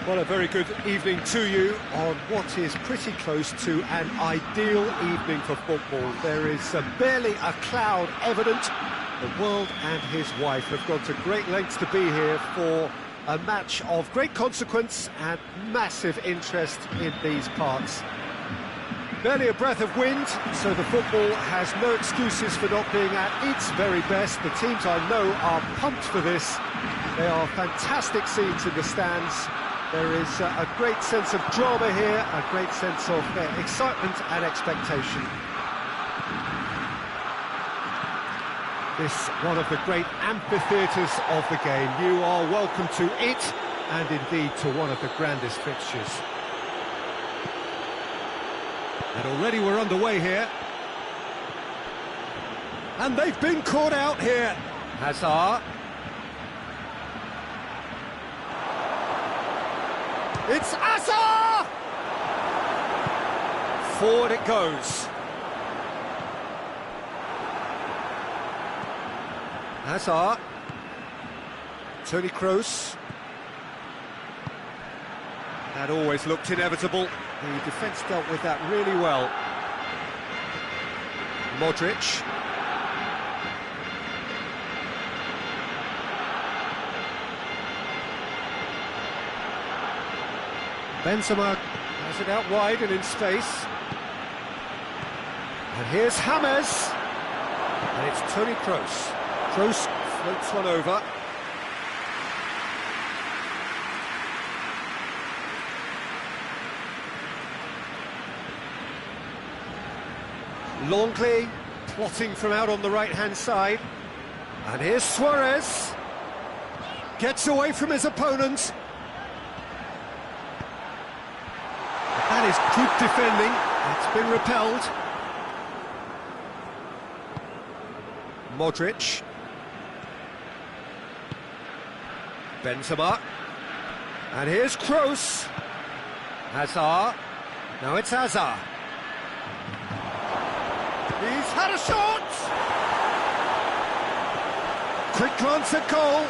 Well, a very good evening to you on what is pretty close to an ideal evening for football. There is barely a cloud evident. The world and his wife have gone to great lengths to be here for a match of great consequence and massive interest in these parts. Barely a breath of wind, so the football has no excuses for not being at its very best. The teams I know are pumped for this. They are fantastic scenes in the stands. There is a great sense of drama here, a great sense of excitement and expectation. This one of the great amphitheatres of the game. You are welcome to it, and indeed to one of the grandest fixtures. And already we're underway here. And they've been caught out here. Hazard. It's Hazard! Forward it goes. Hazard. Toni Kroos. That always looked inevitable. The defence dealt with that really well. Modric. Benzema has it out wide and in space. And here's James. And it's Toni Kroos. Kroos floats one over. Longley plotting from out on the right-hand side. And here's Suarez. Gets away from his opponent. That is good defending. It's been repelled. Modric. Benzema. And here's Kroos. Hazard. Now it's Hazard. He's had a shot! Quick glance at goal.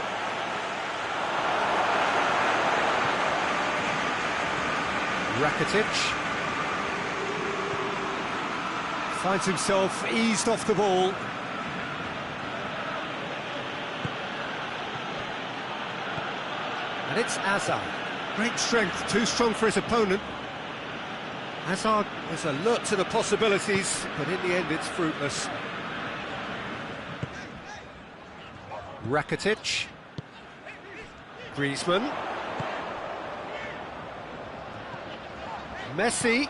Rakitic finds himself eased off the ball. And it's Hazard. Great strength, too strong for his opponent. Hazard is alert to the possibilities, but in the end it's fruitless. Rakitic. Griezmann. Messi.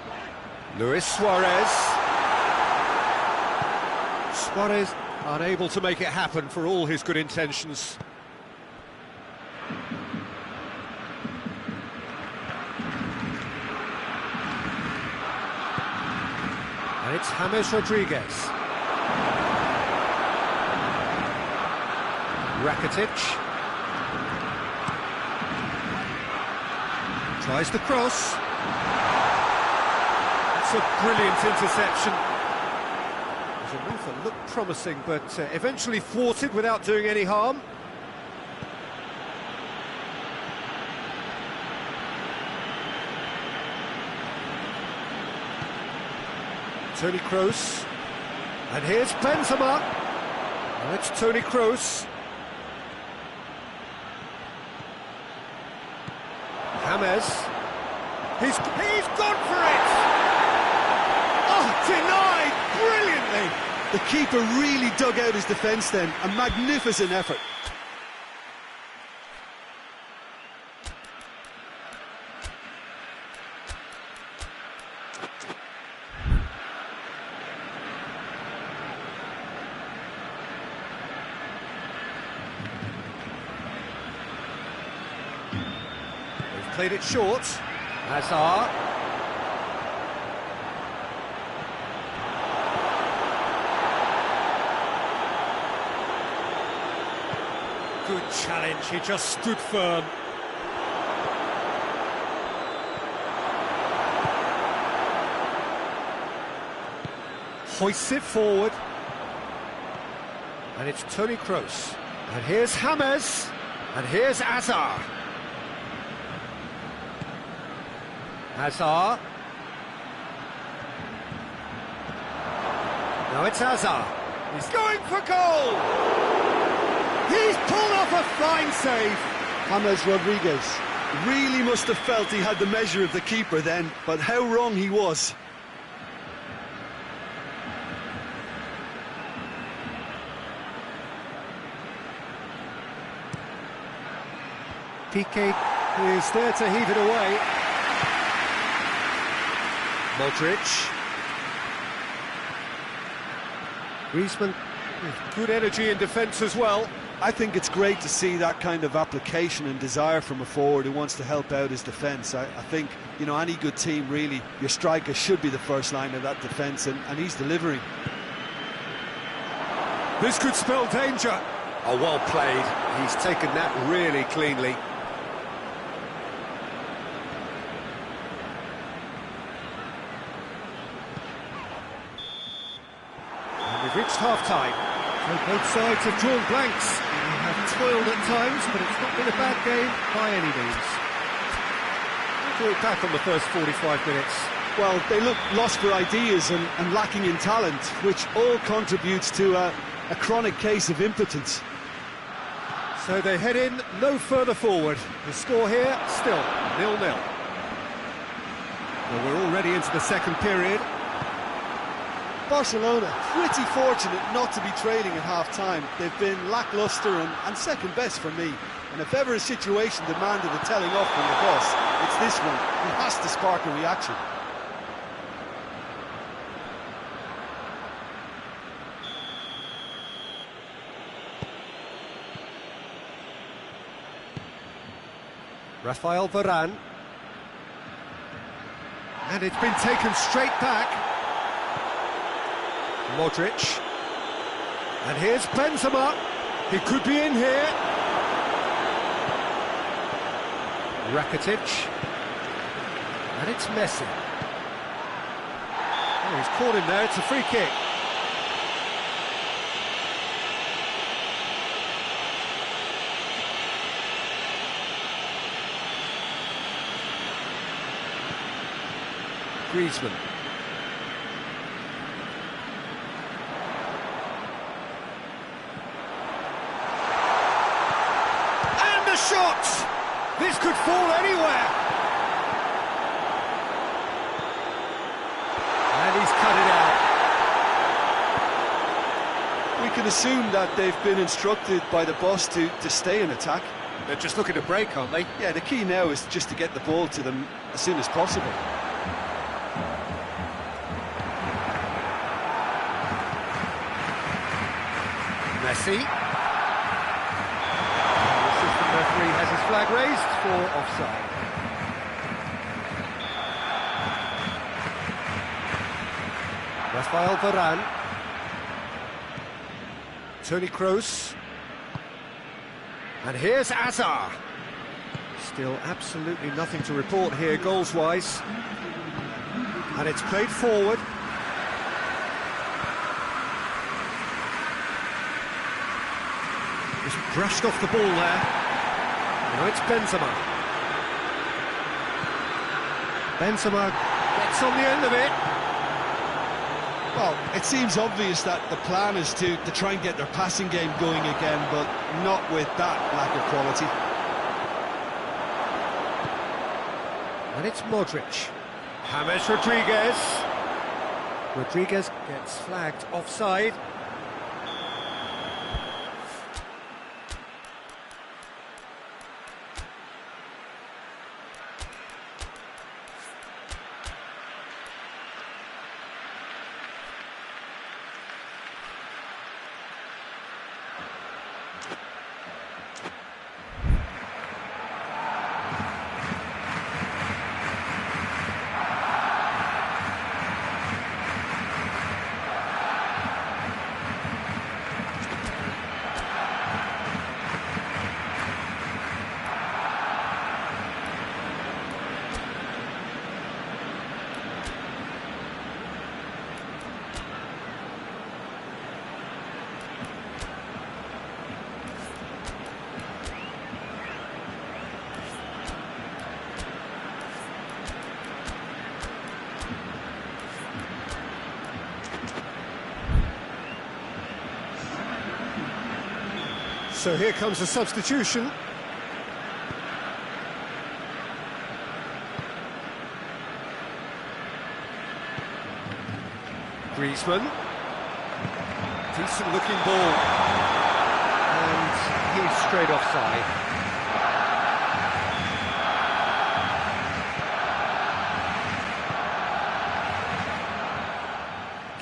Luis Suarez. Suarez unable to make it happen for all his good intentions. And it's James Rodriguez. Rakitic. Tries the cross. It's a brilliant interception. It was a move that looked promising, but eventually thwarted without doing any harm. Toni Kroos, and here's Benzema. And it's Toni Kroos. James. He's gone for it! Oh, denied brilliantly! The keeper really dug out his defence then. A magnificent effort. Played it short. Hazard. Good challenge, he just stood firm. Hoists it forward. And it's Toni Kroos. And here's James. And here's Hazard. Hazard. Now it's Hazard. He's going for goal! He's pulled off a fine save. James Rodriguez really must have felt he had the measure of the keeper then, but how wrong he was. Piqué is there to heave it away. Modric. Griezmann with good energy in defence as well. I think it's great to see that kind of application and desire from a forward who wants to help out his defence. I think, you know, any good team really, your striker should be the first line of that defence, and he's delivering. This could spell danger. Oh, well played. He's taken that really cleanly. And we've reached half-time. So both sides have drawn blanks. They have toiled at times, but it's not been a bad game by any means. What do you look back on the first 45 minutes? Well, they look lost for ideas and lacking in talent, which all contributes to a chronic case of impotence. So they head in no further forward. The score here, still 0-0. Well, we're already into the second period. Barcelona, pretty fortunate not to be trailing at half-time. They've been lacklustre and second best for me. And if ever a situation demanded a telling off from the boss, it's this one. He has to spark a reaction. Rafael Varane. And it's been taken straight back. Modric. And here's Benzema. He could be in here. Rakitic. And it's Messi. Oh, he's caught him there. It's a free kick. Griezmann. And the shot! This could fall anywhere. And he's cut it out. We can assume that they've been instructed by the boss to stay in attack. They're just looking to break, aren't they? Yeah, the key now is just to get the ball to them as soon as possible. Messi. The assistant referee has his flag raised for offside. Rafael Varane. Toni Kroos. And here's Hazard. Still absolutely nothing to report here goals-wise. And it's played forward. Just brushed off the ball there. Now it's Benzema. Benzema gets on the end of it. Well, it seems obvious that the plan is to try and get their passing game going again, but not with that lack of quality. And it's Modric. James Rodriguez. Rodriguez gets flagged offside. So here comes the substitution. Griezmann. Decent looking ball. And he's straight offside.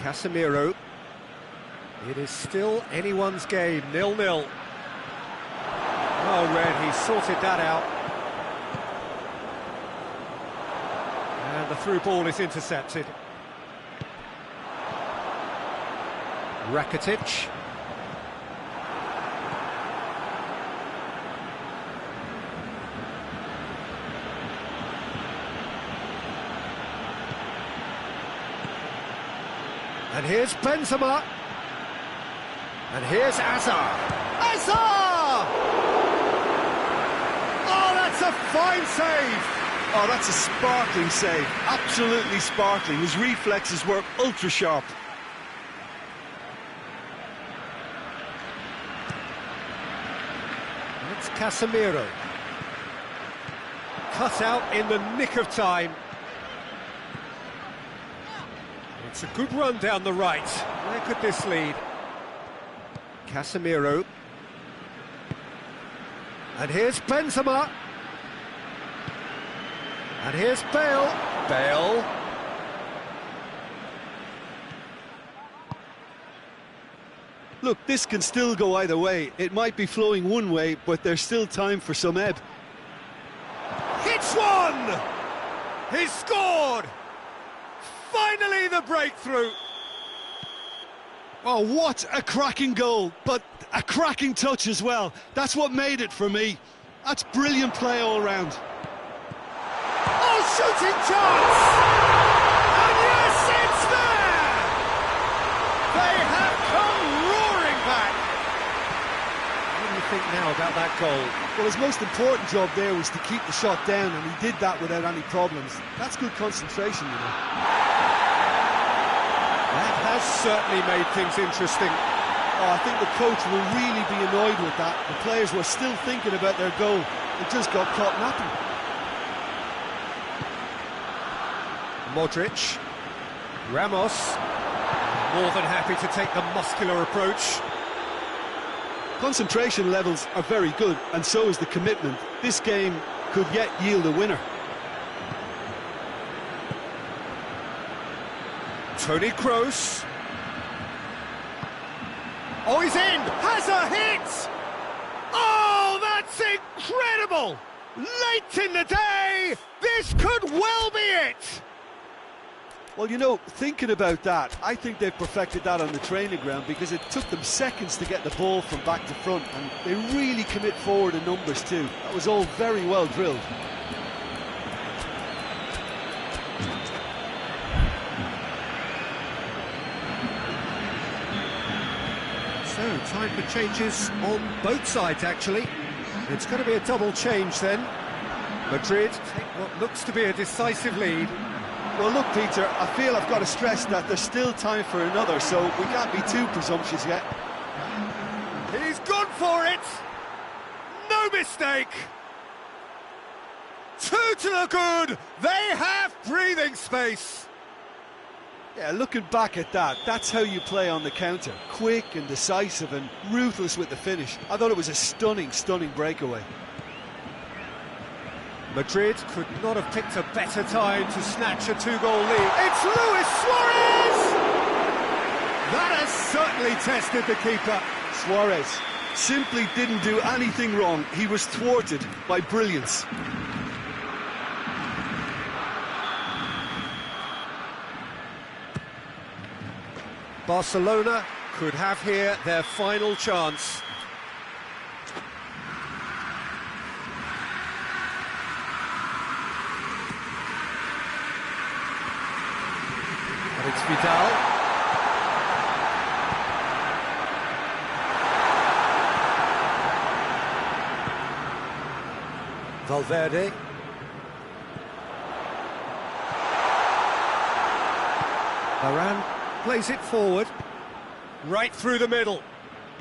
Casemiro. It is still anyone's game, 0-0. Oh, Red, he sorted that out. And the through ball is intercepted. Rakitic. And here's Benzema. And here's Hazard. Hazard! Oh, that's a fine save! Oh, that's a sparkling save. Absolutely sparkling. His reflexes were ultra sharp. It's Casemiro. Cut out in the nick of time. It's a good run down the right. Where could this lead? Casemiro. And here's Benzema. And here's Bale. Bale. Look, this can still go either way. It might be flowing one way, but there's still time for some ebb. Hits one! He's scored! Finally the breakthrough! Oh, what a cracking goal, but a cracking touch as well. That's what made it for me. That's brilliant play all round. Oh, shooting chance! And yes, it's there! They have come roaring back! What do you think now about that goal? Well, his most important job there was to keep the shot down, and he did that without any problems. That's good concentration, you know. That has certainly made things interesting. Oh, I think the coach will really be annoyed with that. The players were still thinking about their goal. It just got caught napping. Modric. Ramos. More than happy to take the muscular approach. Concentration levels are very good, and so is the commitment. This game could yet yield a winner. Toni Kroos. Oh, he's in! Has a hit! Oh, that's incredible! Late in the day, this could well be it! Well, you know, thinking about that, I think they've perfected that on the training ground because it took them seconds to get the ball from back to front, and they really commit forward in numbers too. That was all very well drilled. So, time for changes on both sides, actually. It's going to be a double change then. Madrid take what looks to be a decisive lead. Well, look, Peter, I feel I've got to stress that there's still time for another, so we can't be too presumptuous yet. He's gone for it! No mistake! Two to the good! They have breathing space! Yeah, looking back at that, that's how you play on the counter. Quick and decisive and ruthless with the finish. I thought it was a stunning, stunning breakaway. Madrid could not have picked a better time to snatch a two-goal lead. It's Luis Suarez! That has certainly tested the keeper. Suarez simply didn't do anything wrong. He was thwarted by brilliance. Barcelona could have here their final chance. But it's Vidal. Valverde. Varane plays it forward. Right through the middle.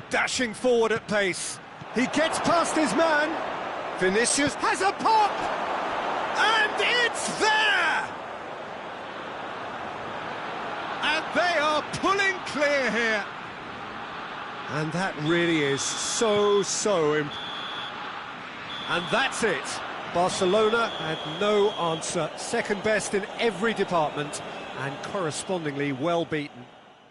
Dashing forward at pace. He gets past his man. Vinicius has a pop! And it's there! And they are pulling clear here. And that really is so important. And that's it. Barcelona had no answer. Second best in every department and correspondingly well beaten.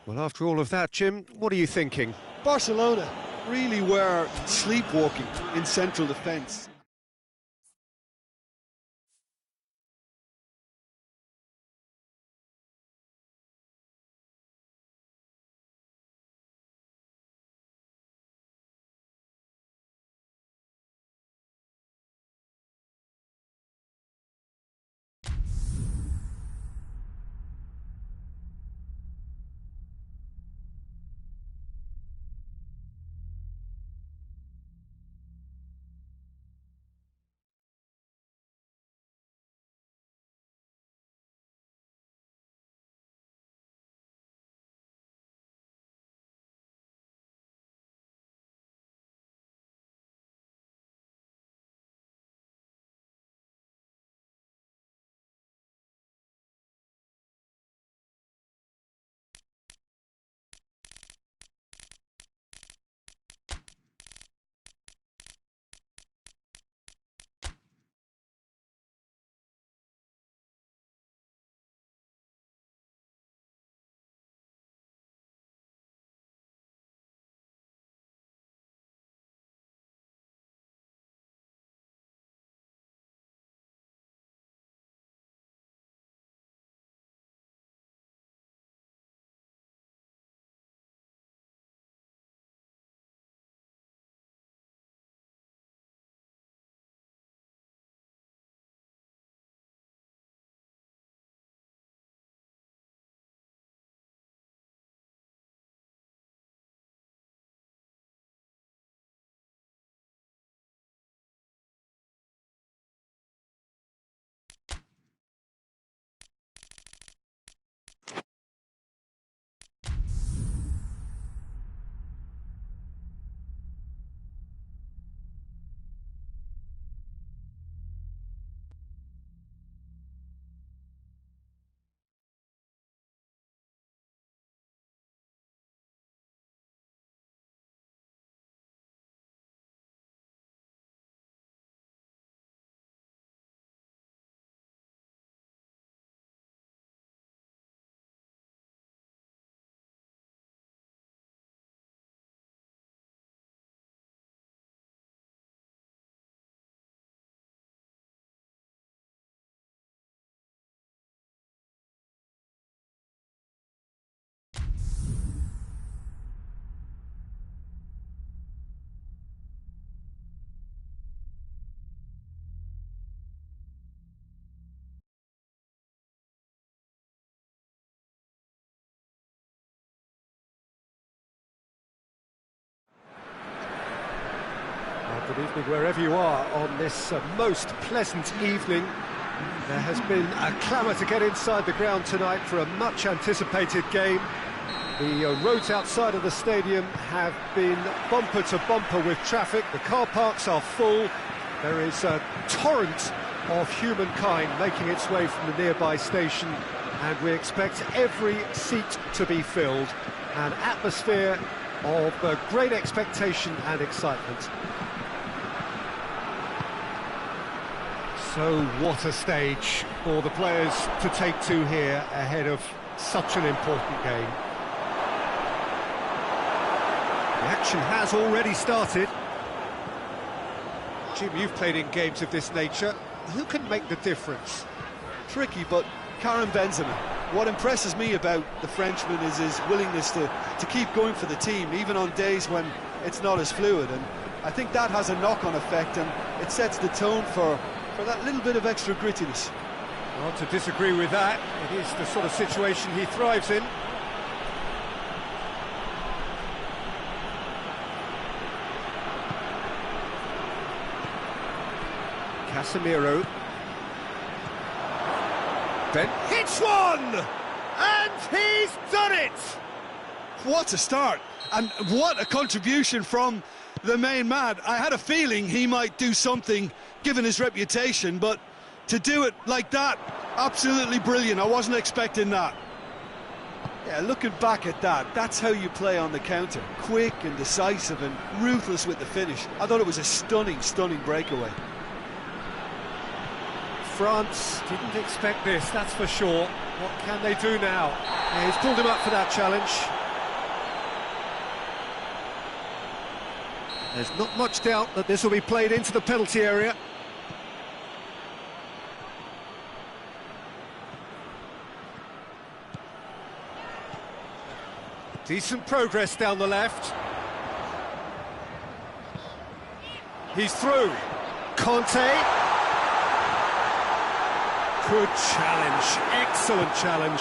Well, after all of that, Jim, what are you thinking? Barcelona really were sleepwalking in central defence. Good evening wherever you are on this most pleasant evening. There has been a clamour to get inside the ground tonight for a much anticipated game. The roads outside of the stadium have been bumper to bumper with traffic. The car parks are full. There is a torrent of humankind making its way from the nearby station, and we expect every seat to be filled. An atmosphere of great expectation and excitement. So what a stage for the players to take to here ahead of such an important game. The action has already started. Jim, you've played in games of this nature. Who can make the difference? Tricky, but Karim Benzema. What impresses me about the Frenchman is his willingness to keep going for the team, even on days when it's not as fluid. And I think that has a knock-on effect, and it sets the tone for that little bit of extra grittiness. Well, to disagree with that, it is the sort of situation he thrives in. Casemiro. Ben hits one! And he's done it! What a start, and what a contribution from the main man. I had a feeling he might do something, given his reputation, but to do it like that, absolutely brilliant. I wasn't expecting that. Yeah, looking back at that, that's how you play on the counter. Quick and decisive and ruthless with the finish. I thought it was a stunning, stunning breakaway. France didn't expect this, that's for sure. What can they do now? Yeah, he's pulled him up for that challenge. There's not much doubt that this will be played into the penalty area. Decent progress down the left. He's through. Conte. Good challenge, excellent challenge.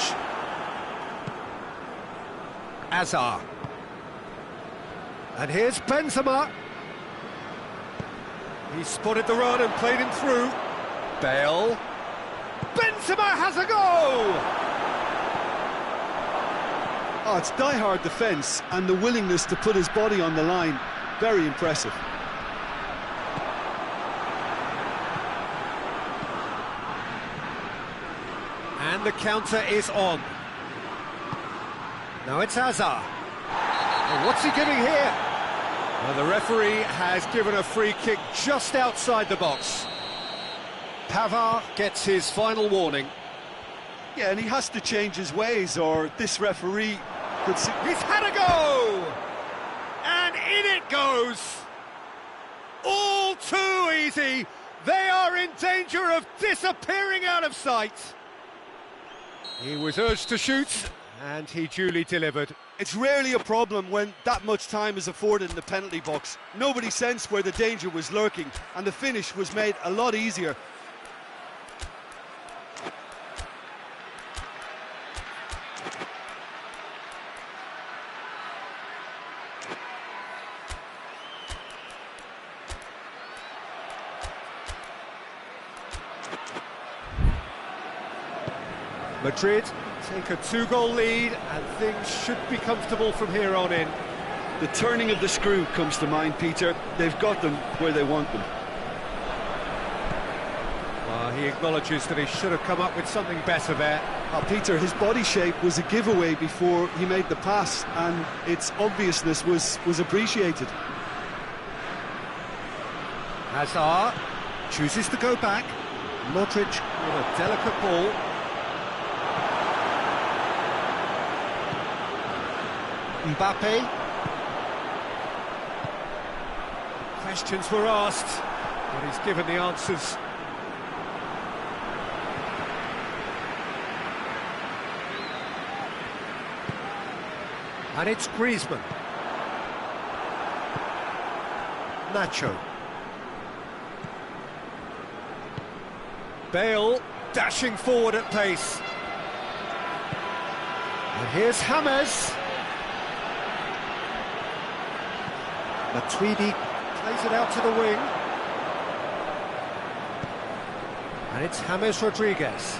Hazard. And here's Benzema. He spotted the run and played him through. Bale. Benzema has a goal! Oh, it's die-hard defence and the willingness to put his body on the line. Very impressive. And the counter is on. Now it's Hazard. And what's he giving here? Well, the referee has given a free kick just outside the box. Pavard gets his final warning. Yeah, and he has to change his ways, or this referee could see... He's had a go! And in it goes! All too easy! They are in danger of disappearing out of sight! He was urged to shoot, and he duly delivered. It's rarely a problem when that much time is afforded in the penalty box. Nobody sensed where the danger was lurking, and the finish was made a lot easier. Madrid take a 2-goal lead, and things should be comfortable from here on in. The turning of the screw comes to mind, Peter. They've got them where they want them. Well, he acknowledges that he should have come up with something better there. Peter, his body shape was a giveaway before he made the pass, and its obviousness was appreciated. Hazard chooses to go back. Modric with a delicate ball. Mbappe. Questions were asked, but he's given the answers. And it's Griezmann. Nacho. Bale dashing forward at pace. And here's James. Matuidi plays it out to the wing. And it's James Rodriguez.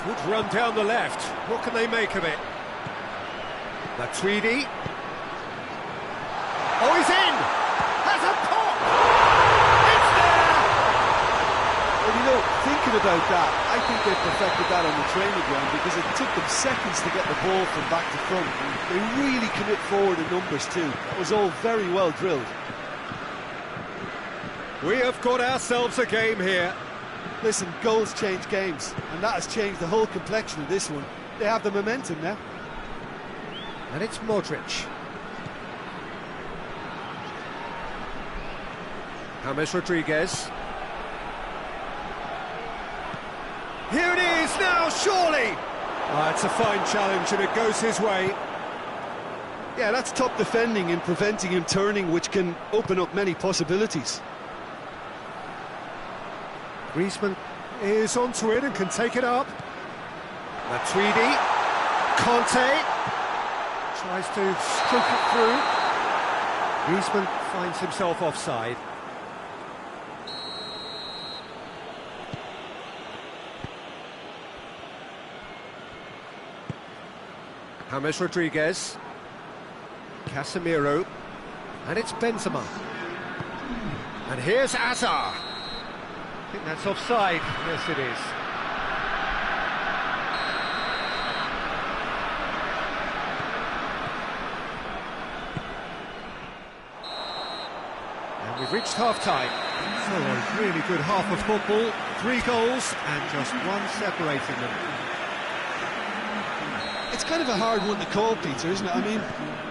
Good run down the left. What can they make of it? Matuidi. Oh, he's in! Has a pop! It's there! Well, you know, thinking about that, I think they perfected that on the training ground because it took them seconds to get the ball from back to front. And they really commit forward in numbers too. That was all very well drilled. We have got ourselves a game here. Listen, goals change games, and that has changed the whole complexion of this one. They have the momentum now. And it's Modric. James Rodriguez. Here it is now, surely! It's a fine challenge and it goes his way. Yeah, that's top defending and preventing him turning, which can open up many possibilities. Griezmann is onto it and can take it up. Matuidi. Conte. Tries to stroke it through. Griezmann finds himself offside. James Rodriguez. Casemiro. And it's Benzema. And here's Azar. I think that's offside. Yes, it is. And we've reached half-time. So a really good half of football. 3 goals and just one separating them. It's kind of a hard one to call, Peter, isn't it? I mean,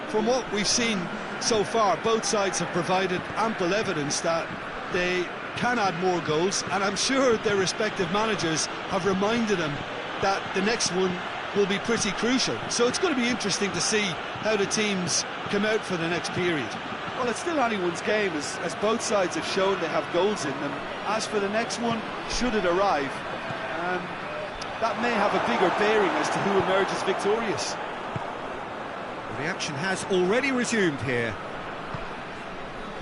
from what we've seen so far, both sides have provided ample evidence that they can add more goals, and I'm sure their respective managers have reminded them that the next one will be pretty crucial. So it's going to be interesting to see how the teams come out for the next period. Well, it's still anyone's game, as both sides have shown they have goals in them. As for the next one, should it arrive, that may have a bigger bearing as to who emerges victorious. The action has already resumed here.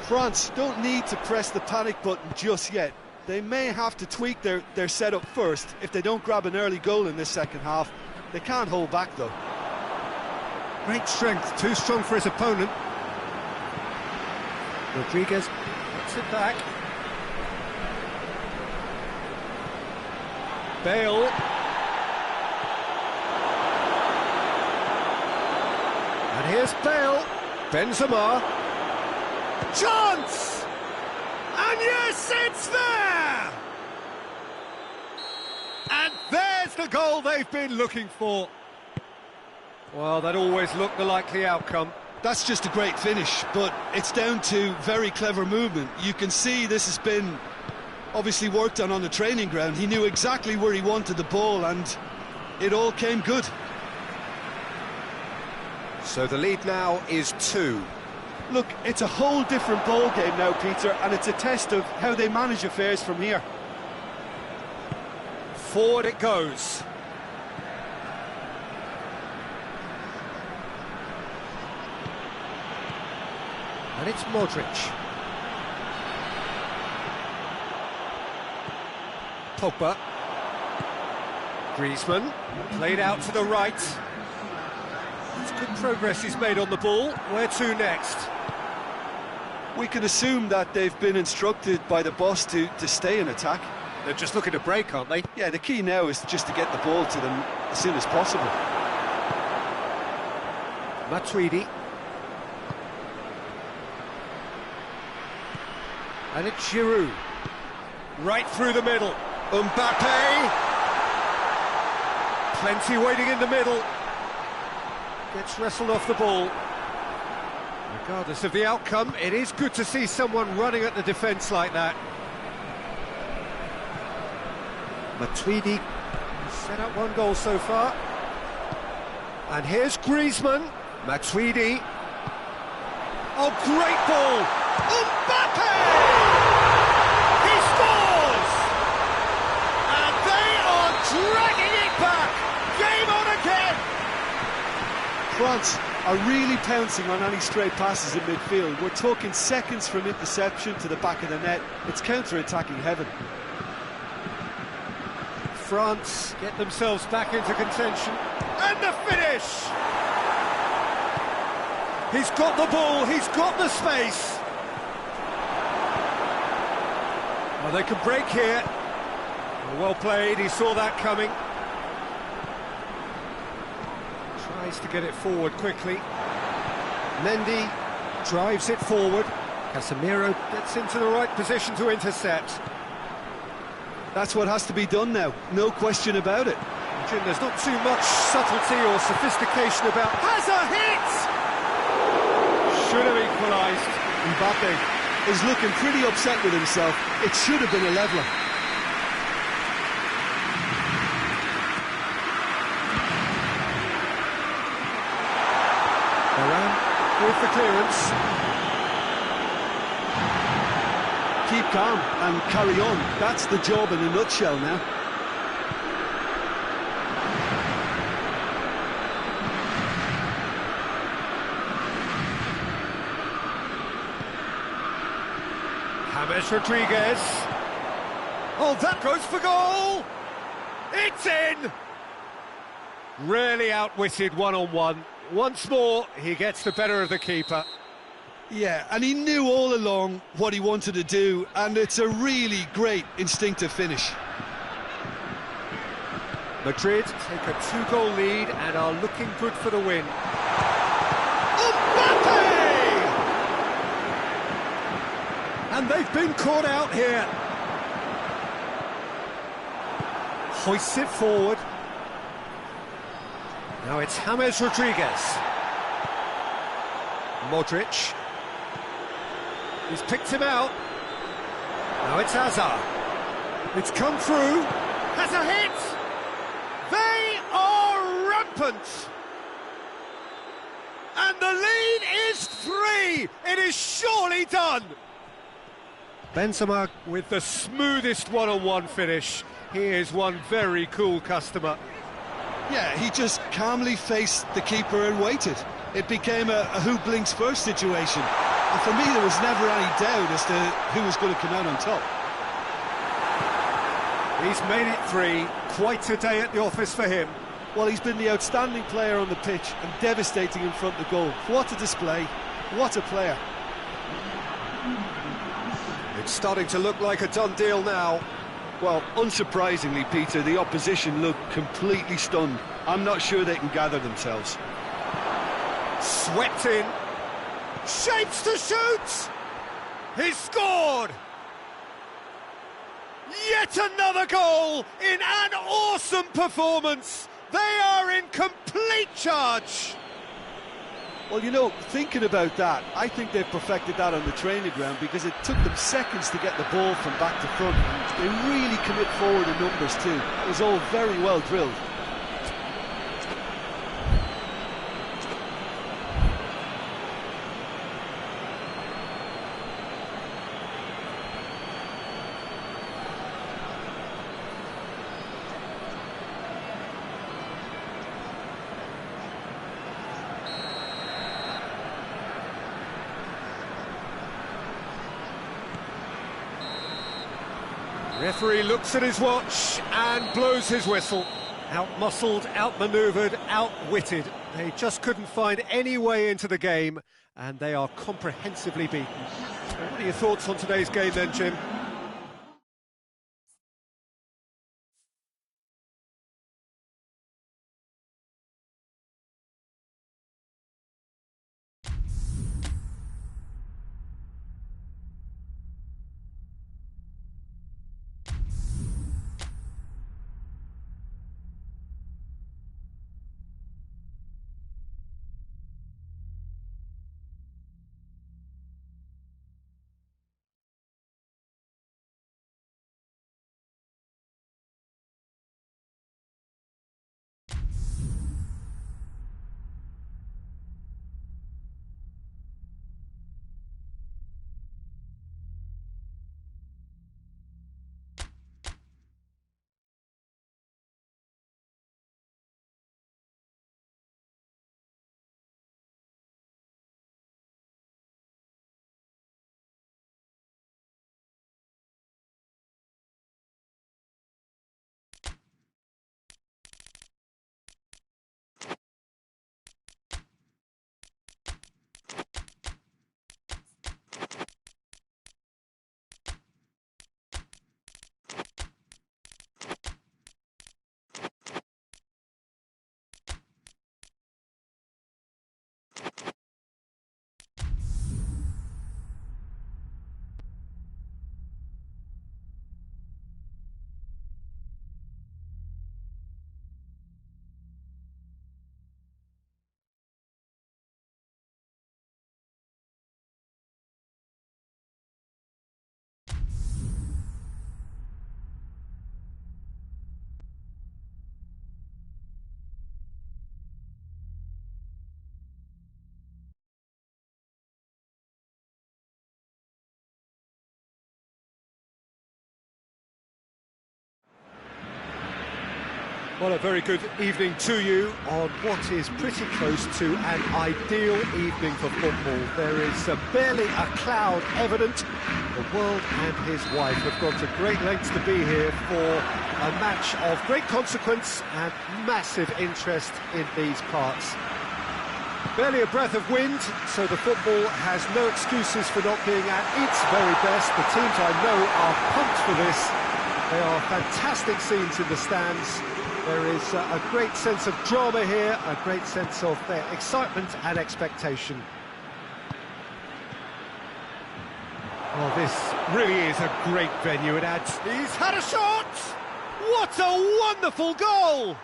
France don't need to press the panic button just yet. They may have to tweak their setup first if they don't grab an early goal in this second half. They can't hold back, though. Great strength, too strong for his opponent. Rodriguez puts it back. Bale. And here's Bale. Benzema. Chance! And yes, it's there! And there's the goal they've been looking for. Well, that always looked the likely outcome. That's just a great finish, but it's down to very clever movement. You can see this has been obviously worked on the training ground. He knew exactly where he wanted the ball, and it all came good. So the lead now is 2. Look, it's a whole different ball game now, Peter, and it's a test of how they manage affairs from here. Forward it goes. And it's Modric. Pogba. Griezmann, played out to the right. It's good progress he's made on the ball. Where to next? We can assume that they've been instructed by the boss to stay in attack. They're just looking to break, aren't they? Yeah, the key now is just to get the ball to them as soon as possible. Matuidi. And it's Giroud. Right through the middle. Mbappe. Plenty waiting in the middle. Gets wrestled off the ball. Regardless of the outcome, it is good to see someone running at the defence like that. Matuidi has set up 1 goal so far. And here's Griezmann. Matuidi. Oh, great ball! Mbappe! He scores! And they are dragging it back! Game on again! France are really pouncing on any stray passes in midfield. We're talking seconds from interception to the back of the net. It's counter-attacking heaven. France get themselves back into contention. And the finish! He's got the ball, he's got the space. Well, they can break here. Well played, he saw that coming. Tries to get it forward quickly. Mendy drives it forward. Casemiro gets into the right position to intercept. That's what has to be done now, no question about it. Jim, there's not too much subtlety or sophistication about... Has a hit! Should have equalised. Mbappe is looking pretty upset with himself. It should have been a leveller. Varane with the clearance. Keep calm and carry on. That's the job in a nutshell now. James Rodriguez. Oh, that goes for goal! It's in! Really outwitted one-on-one. Once more, he gets the better of the keeper. Yeah, and he knew all along what he wanted to do, and it's a really great instinctive finish. Madrid take a 2-goal lead and are looking good for the win. And they've been caught out here. Hoists it forward. Now it's James Rodriguez. Modric. He's picked him out. Now it's Hazard. It's come through. Has a hit! They are rampant! And the lead is 3! It is surely done! Benzema with the smoothest one-on-one finish. He is one very cool customer. Yeah, he just calmly faced the keeper and waited. It became a who blinks first situation. And for me, there was never any doubt as to who was going to come out on top. He's made it 3. Quite a day at the office for him. Well, he's been the outstanding player on the pitch and devastating in front of the goal. What a display. What a player. It's starting to look like a done deal now. Well, unsurprisingly, Peter, the opposition look completely stunned. I'm not sure they can gather themselves. Swept in. Shapes to shoot! He's scored! Yet another goal in an awesome performance! They are in complete charge! Well, you know, thinking about that, I think they've perfected that on the training ground because it took them seconds to get the ball from back to front. They really commit forward in numbers too. It was all very well drilled. Referee looks at his watch and blows his whistle. Out-muscled, out-manoeuvred, outwitted. They just couldn't find any way into the game, and they are comprehensively beaten. What are your thoughts on today's game then, Jim? Well, a very good evening to you on what is pretty close to an ideal evening for football. There is barely a cloud evident. The world and his wife have gone to great lengths to be here for a match of great consequence and massive interest in these parts. Barely a breath of wind, so the football has no excuses for not being at its very best. The teams I know are pumped for this. They are fantastic scenes in the stands. There is a great sense of drama here, a great sense of excitement and expectation. Well, this really is a great venue. It adds... He's had a shot! What a wonderful goal!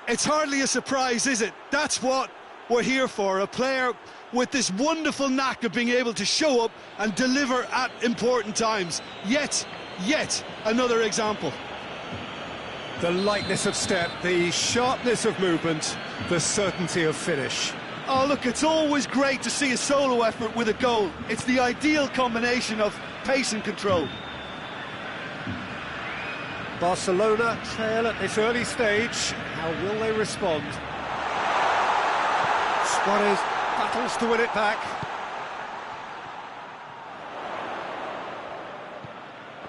It's hardly a surprise, is it? That's what we're here for, a player with this wonderful knack of being able to show up and deliver at important times. Yet another example. The lightness of step, the sharpness of movement, the certainty of finish. Oh, look, it's always great to see a solo effort with a goal. It's the ideal combination of pace and control. Barcelona trail at this early stage. How will they respond? Suarez battles to win it back.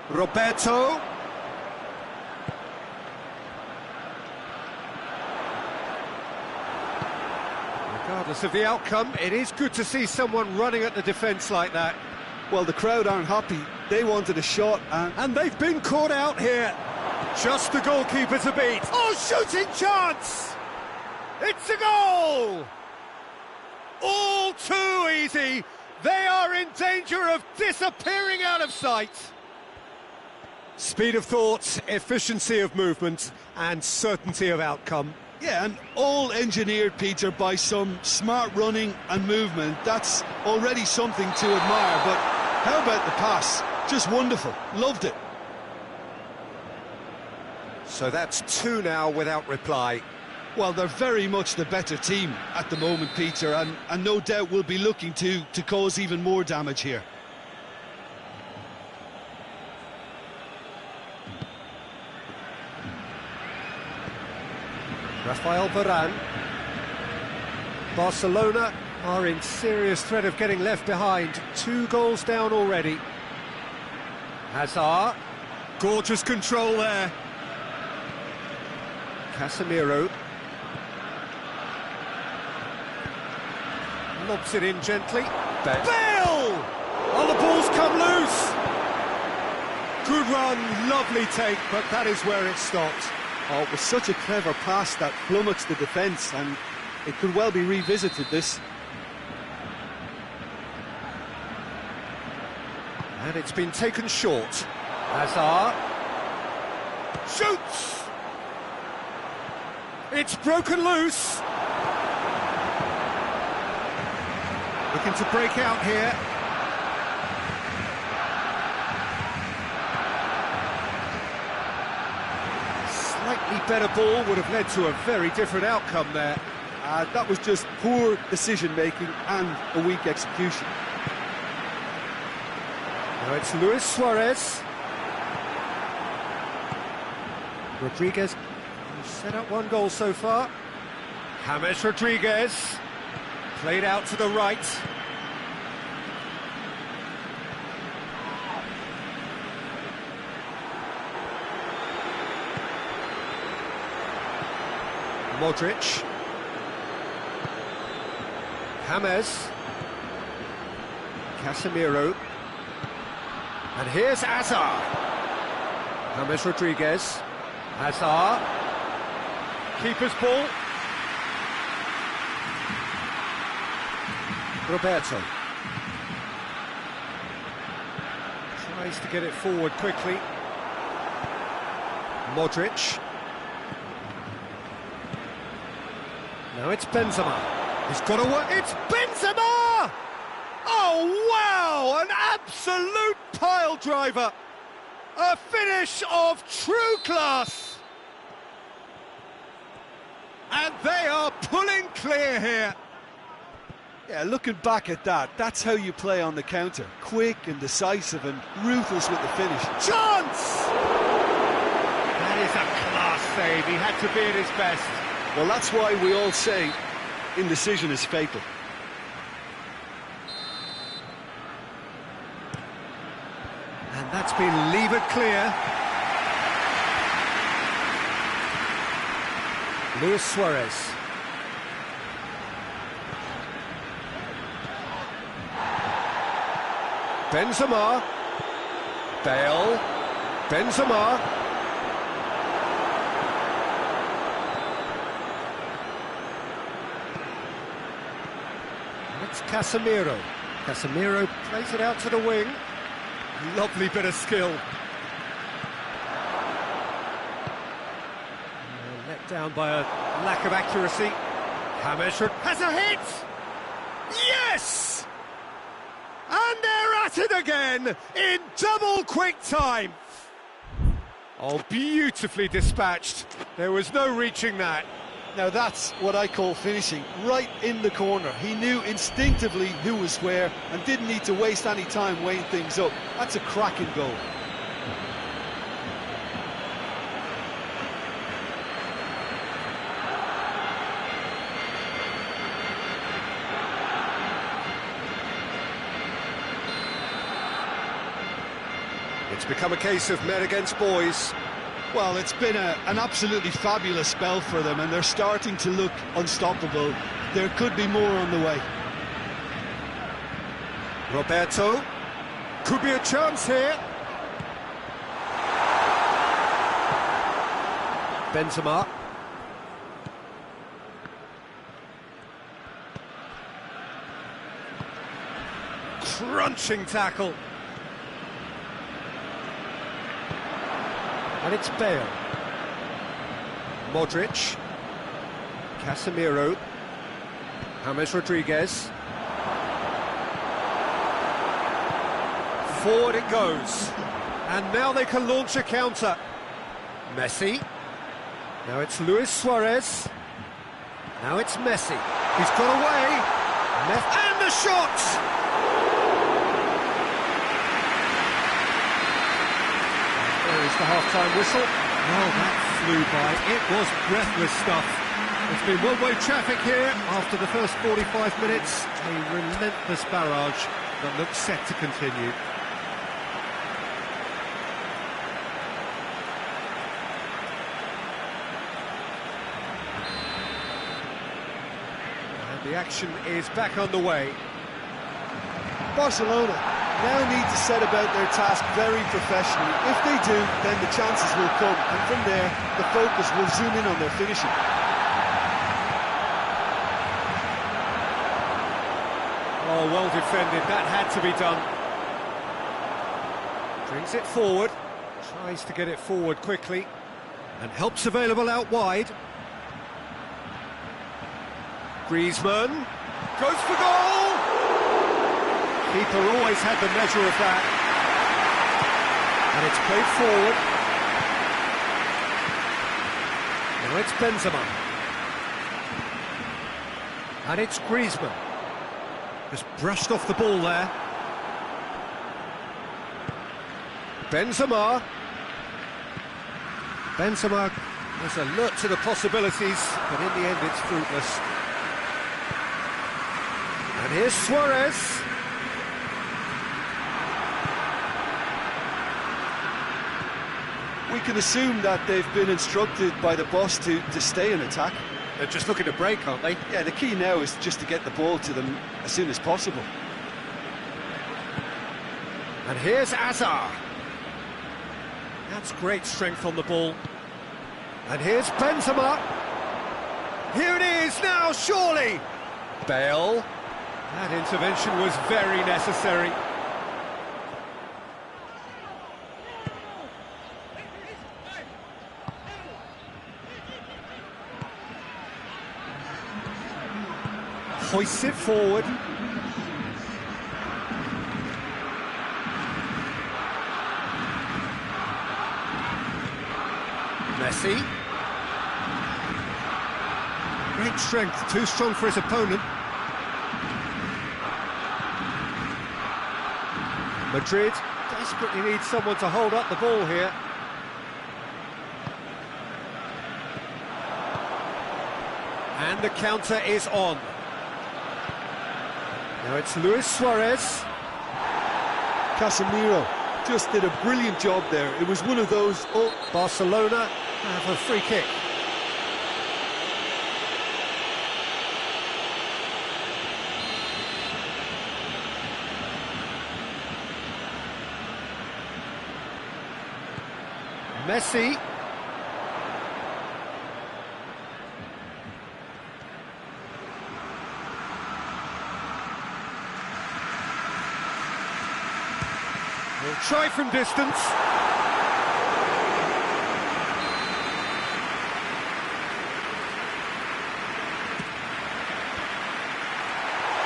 Roberto. Regardless of the outcome, it is good to see someone running at the defence like that. Well, the crowd aren't happy. They wanted a shot and they've been caught out here. Just the goalkeeper to beat. Oh, shooting chance! It's a goal! All too easy. They are in danger of disappearing out of sight. Speed of thought, efficiency of movement, and certainty of outcome. Yeah, and all engineered, Peter, by some smart running and movement. That's already something to admire, but how about the pass? Just wonderful. Loved it. So that's 2 now without reply. Well, they're very much the better team at the moment, Peter, and no doubt will be looking to cause even more damage here. Rafael Varane. Barcelona are in serious threat of getting left behind. 2 goals down already. Hazard. Gorgeous control there. Casemiro. Lobs it in gently. Bale! Oh, the ball's come loose! Good run, lovely take, but that is where it stopped. Oh, it was such a clever pass that flummoxed the defence, and it could well be revisited, this. And it's been taken short. Hazard. Shoots! It's broken loose. Looking to break out here. Slightly better ball would have led to a very different outcome there. That was just poor decision-making and a weak execution. Now it's Luis Suarez. Rodriguez set up 1 goal so far. James Rodriguez. Played out to the right. Modric. James. Casemiro. And here's Hazard. James Rodriguez. Hazard. Keeper's ball. Roberto. Tries to get it forward quickly. Modric. Now it's Benzema. He's got to work. It's Benzema! Oh, wow! An absolute pile driver. A finish of true class. And they are pulling clear here. Yeah, looking back at that, that's how you play on the counter. Quick and decisive and ruthless with the finish. Chance! That is a class save. He had to be at his best. Well, that's why we all say indecision is fatal. And that's been levered clear. Luis Suarez. Benzema. Bale. Benzema. It's Casemiro. Casemiro plays it out to the wing. Lovely bit of skill. Let down by a lack of accuracy. James has a hit! Yes! And they're at it again in double quick time. Oh, beautifully dispatched. There was no reaching that. Now that's what I call finishing, right in the corner. He knew instinctively who was where and didn't need to waste any time weighing things up. That's a cracking goal. It's become a case of men against boys. Well, it's been an absolutely fabulous spell for them, and they're starting to look unstoppable. There could be more on the way. Roberto. Could be a chance here. Benzema. Crunching tackle. And it's Bale. Modric. Casemiro. James Rodriguez. Forward it goes. And now they can launch a counter. Messi. Now it's Luis Suarez. Now it's Messi. He's got away. And the shot! There's the half-time whistle. Well, that flew by. It was breathless stuff. There's been one-way traffic here after the first 45 minutes. A relentless barrage that looks set to continue. And the action is back underway. Barcelona now need to set about their task very professionally. If they do, then the chances will come, and from there, the focus will zoom in on their finishing. Oh, well defended, that had to be done. Brings it forward, tries to get it forward quickly, and help's available out wide. Griezmann goes for goal! Keeper always had the measure of that. And it's played forward. Now it's Benzema. And it's Griezmann. Just brushed off the ball there. Benzema. Benzema was alert to the possibilities, but in the end it's fruitless. And here's Suarez. We can assume that they've been instructed by the boss to stay in attack. They're just looking to break, aren't they? Yeah, the key now is just to get the ball to them as soon as possible. And here's Hazard. That's great strength on the ball. And here's Benzema. Here it is now, surely. Bale. That intervention was very necessary. Hoists it forward. Messi. Great strength, too strong for his opponent. Madrid desperately needs someone to hold up the ball here. And the counter is on. Now it's Luis Suarez. Casemiro just did a brilliant job there. It was one of those... Oh, Barcelona have a free kick. Messi. He'll try from distance.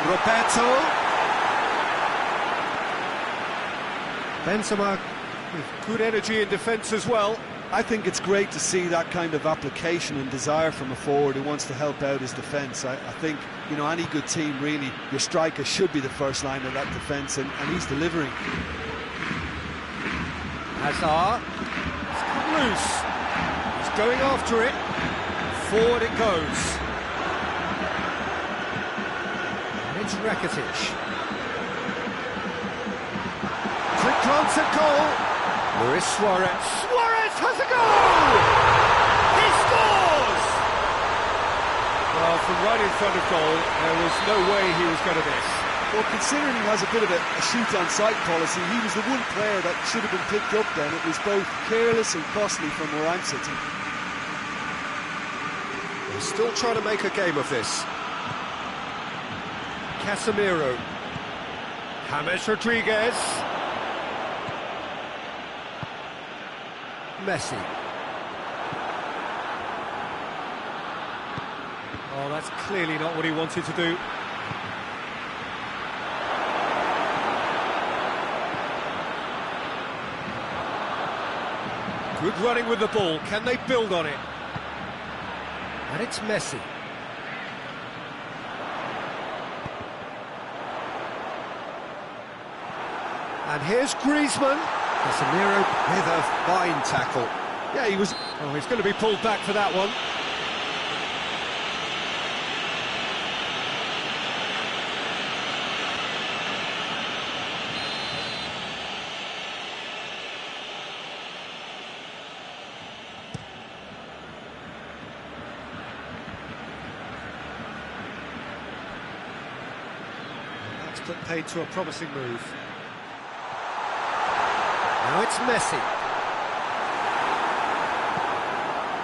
Roberto. Benzema with good energy in defence as well. I think it's great to see that kind of application and desire from a forward who wants to help out his defence. I think, you know, any good team, really, your striker should be the first line of that defence, and he's delivering. Hazard. It's come loose. He's going after it. Forward it goes. And it's Rakitic. Quick glance at goal. Luis Suarez. Suarez has a goal! He scores! Well, from right in front of goal, there was no way he was going to miss. Well, considering he has a bit of a shoot-on-sight policy, he was the one player that should have been picked up then. It was both careless and costly from where I'm sitting. They're still trying to make a game of this. Casemiro. James Rodriguez. Messi. Oh, that's clearly not what he wanted to do. Good running with the ball. Can they build on it? And it's Messi. And here's Griezmann. Casemiro with a fine tackle. Yeah, he was... Oh, he's going to be pulled back for that one. That's put paid to a promising move. Now it's Messi.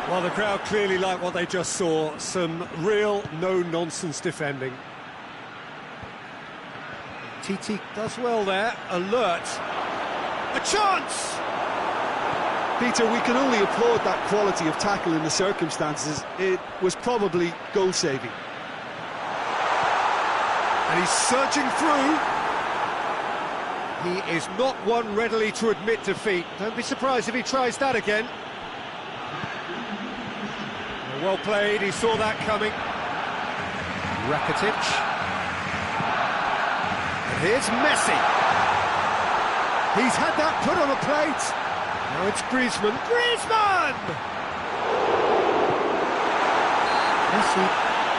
Well, the crowd clearly like what they just saw. Some real no-nonsense defending. Titi does well there. Alert. A chance! Peter, we can only applaud that quality of tackle in the circumstances. It was probably goal-saving. And he's surging through. He is not one readily to admit defeat. Don't be surprised if he tries that again. Well played, he saw that coming. Rakitic. And here's Messi. He's had that put on a plate. Now it's Griezmann. Griezmann! Messi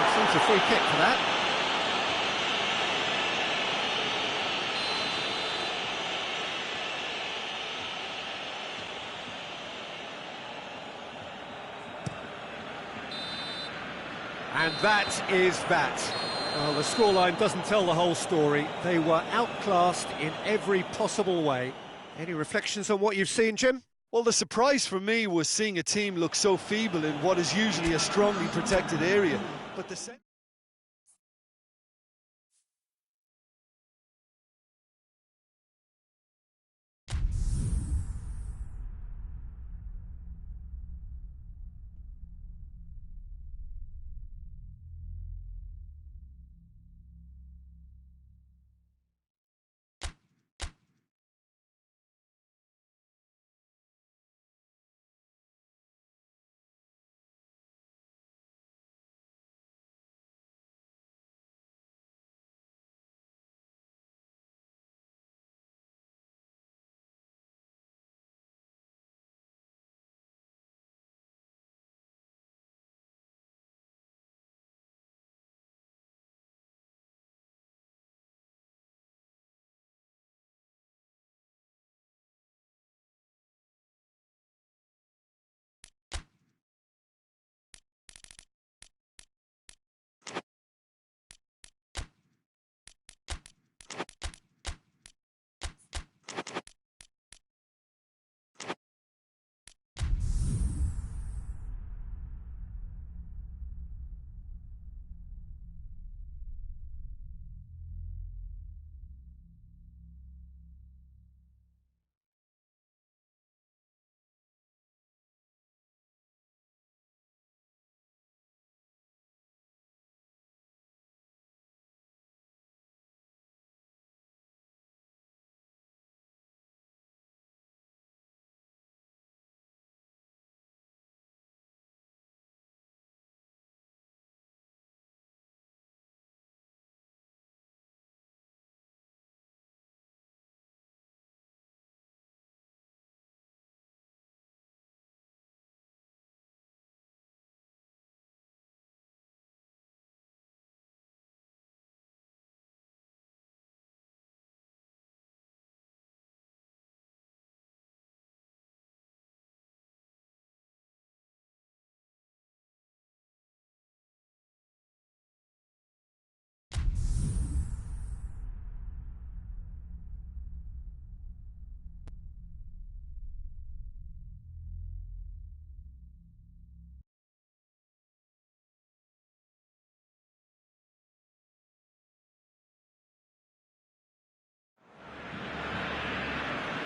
receives a free kick for that. And that is that. Well, the scoreline doesn't tell the whole story. They were outclassed in every possible way. Any reflections on what you've seen, Jim? Well, the surprise for me was seeing a team look so feeble in what is usually a strongly protected area. But the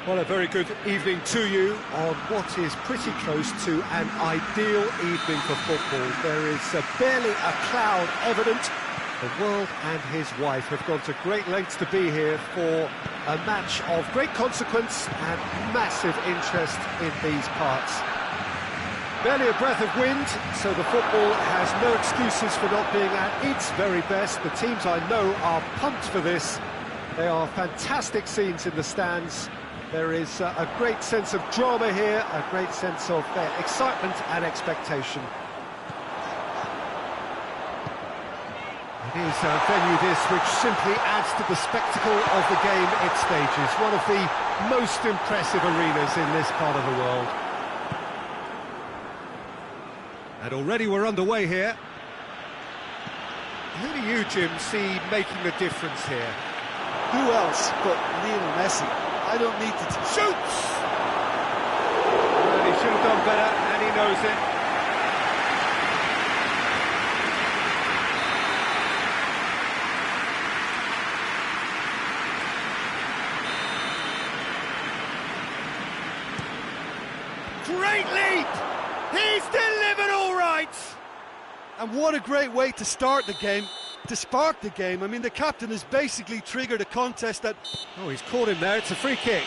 Well, a very good evening to you on what is pretty close to an ideal evening for football. There is barely a cloud evident. The world and his wife have gone to great lengths to be here for a match of great consequence and massive interest in these parts. Barely a breath of wind, so the football has no excuses for not being at its very best. The teams I know are pumped for this. They are fantastic scenes in the stands. There is a great sense of drama here, a great sense of excitement and expectation. It is a venue this which simply adds to the spectacle of the game it stages. One of the most impressive arenas in this part of the world. And already we're underway here. Who do you, Jim, see making the difference here? Who else but Lionel Messi? I don't need to... Shoots! Well, he should have done better, and he knows it. Great leap! He's delivered all right! And what a great way to start the game, to spark the game. I mean, the captain has basically triggered a contest that... Oh, he's caught him there, it's a free kick.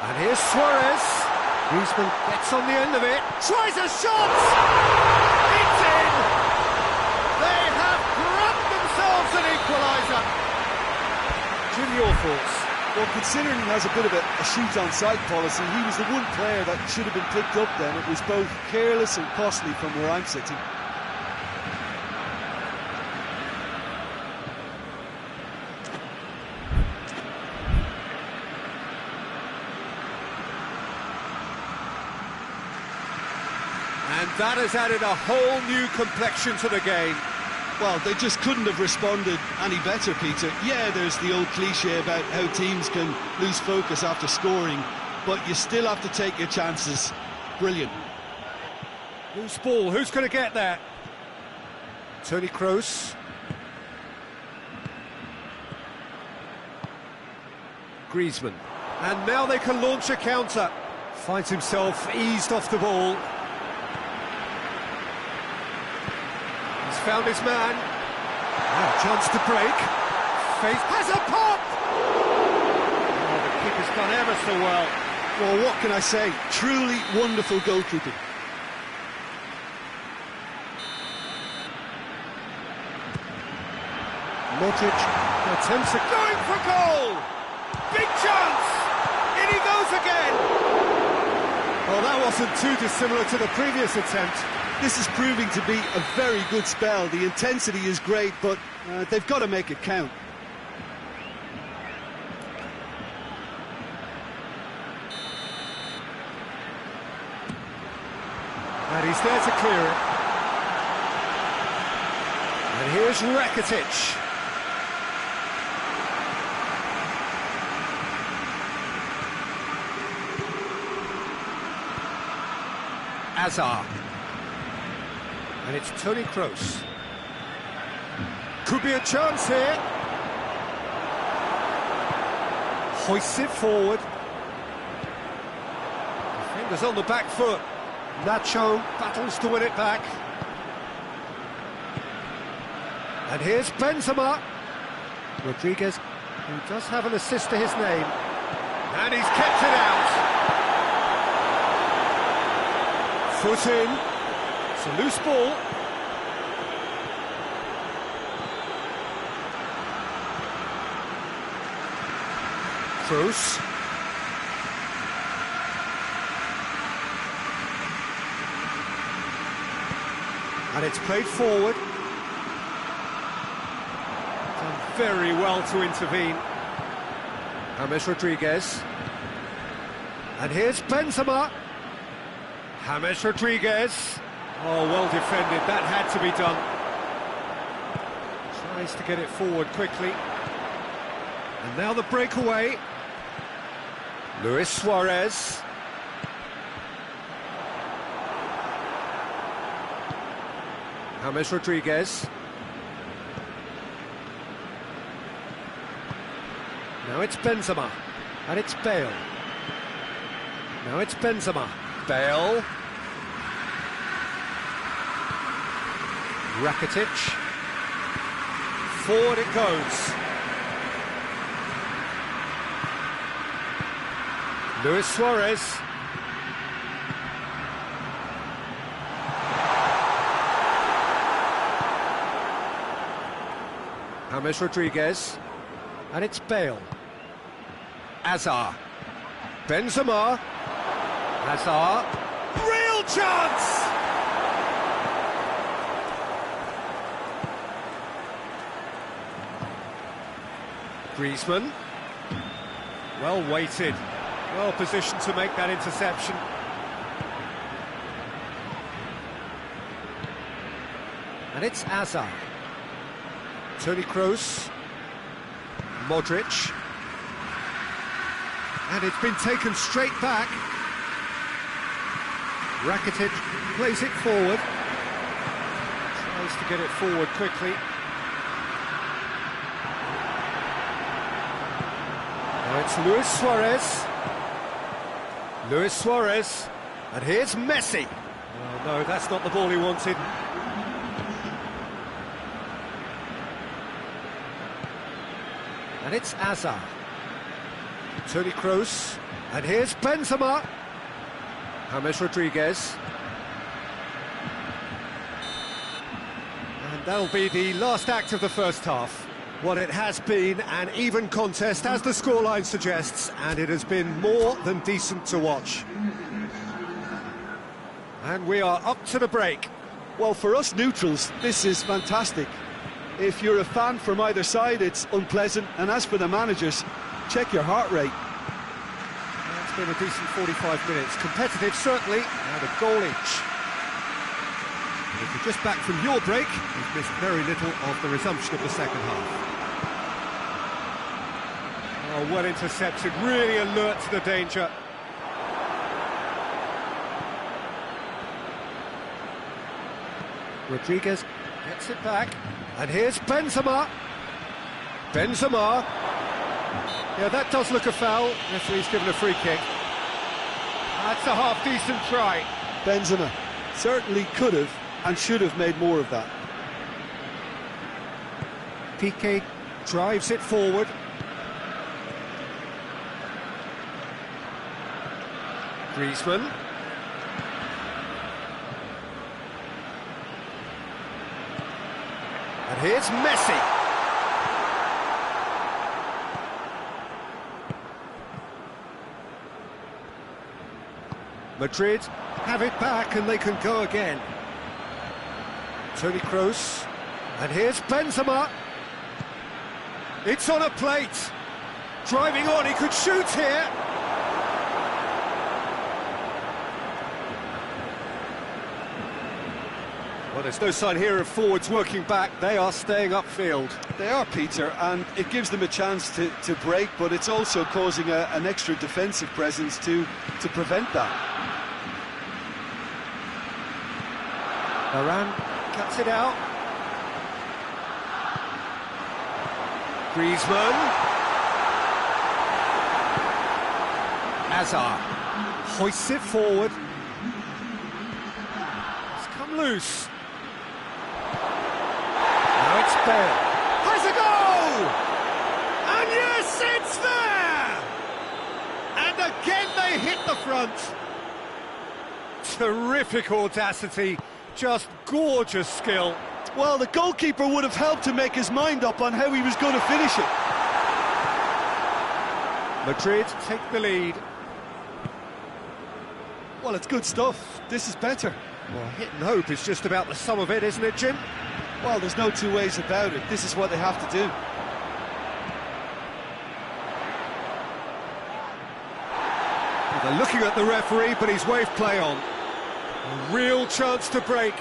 And here's Suarez. Griezmann gets on the end of it, tries a shot! It's in! They have grabbed themselves an equaliser! Jim, your thoughts? Well, considering he has a bit of a shoot-on-sight policy, he was the one player that should have been picked up then. It was both careless and costly from where I'm sitting. And that has added a whole new complexion to the game. Well, they just couldn't have responded any better, Peter. Yeah, there's the old cliche about how teams can lose focus after scoring, but you still have to take your chances. Brilliant. Loose ball, who's going to get that? Toni Kroos. Griezmann. And now they can launch a counter. Finds himself eased off the ball. He's found his man. Now a chance to break. Faith has a pop! Oh, the keeper's done ever so well. Well, what can I say? Truly wonderful goalkeeping. Modric attempts at going for goal! Big chance! In he goes again! Well, that wasn't too dissimilar to the previous attempt. This is proving to be a very good spell. The intensity is great, but they've got to make it count. And he's there to clear it. And here's Rakitic. Azar. And it's Toni Kroos. Could be a chance here. Hoists it forward. Defenders on the back foot. Nacho battles to win it back. And here's Benzema. Rodriguez, who does have an assist to his name. And he's kept it out. Foot in. It's a loose ball. Kroos. And it's played forward. Done very well to intervene. James Rodriguez. And here's Benzema. James Rodriguez. Oh, well defended. That had to be done. Tries to get it forward quickly. And now the breakaway. Luis Suarez. James Rodriguez. Now it's Benzema, and it's Bale. Now it's Benzema. Bale. Rakitic. Forward it goes. Luis Suarez. James Rodriguez. And it's Bale. Hazard. Benzema. Hazard. Real chance! Griezmann. Well weighted. Well positioned to make that interception. And it's Hazard. Toni Kroos. Modric. And it's been taken straight back. Rakitic plays it forward. Tries to get it forward quickly. Now it's Luis Suarez. Luis Suarez. And here's Messi. Oh, no, that's not the ball he wanted. And it's Hazard. Toni Kroos. And here's Benzema. James Rodriguez. And that'll be the last act of the first half. Well, it has been an even contest, as the scoreline suggests, and it has been more than decent to watch. And we are up to the break. Well, for us neutrals, this is fantastic. If you're a fan from either side, it's unpleasant, and as for the managers, check your heart rate. It's been a decent 45 minutes. Competitive, certainly, and a goal each. If you're just back from your break, you've missed very little of the resumption of the second half. Oh, well intercepted, really alert to the danger. Rodriguez gets it back, and here's Benzema. Benzema. Yeah, that does look a foul. Referee's given a free kick. That's a half-decent try. Benzema certainly could have and should have made more of that. Piqué drives it forward. Griezmann. And here's Messi. Madrid have it back and they can go again. Toni Kroos. And here's Benzema. It's on a plate. Driving on, he could shoot here. Well, there's no sign here of forwards working back. They are staying upfield. They are, Peter, and it gives them a chance to break, but it's also causing an extra defensive presence to prevent that. Varane cuts it out. Griezmann. Hazard hoists it forward. It's come loose. Now it's Bale. Has a goal! And yes, it's there! And again they hit the front. Terrific audacity. Just gorgeous skill. Well, the goalkeeper would have helped to make his mind up on how he was going to finish it. Madrid take the lead. Well, it's good stuff. This is better. Well, hit and hope is just about the sum of it, isn't it, Jim? Well, there's no two ways about it. This is what they have to do. Well, they're looking at the referee, but he's waved play on. A real chance to break.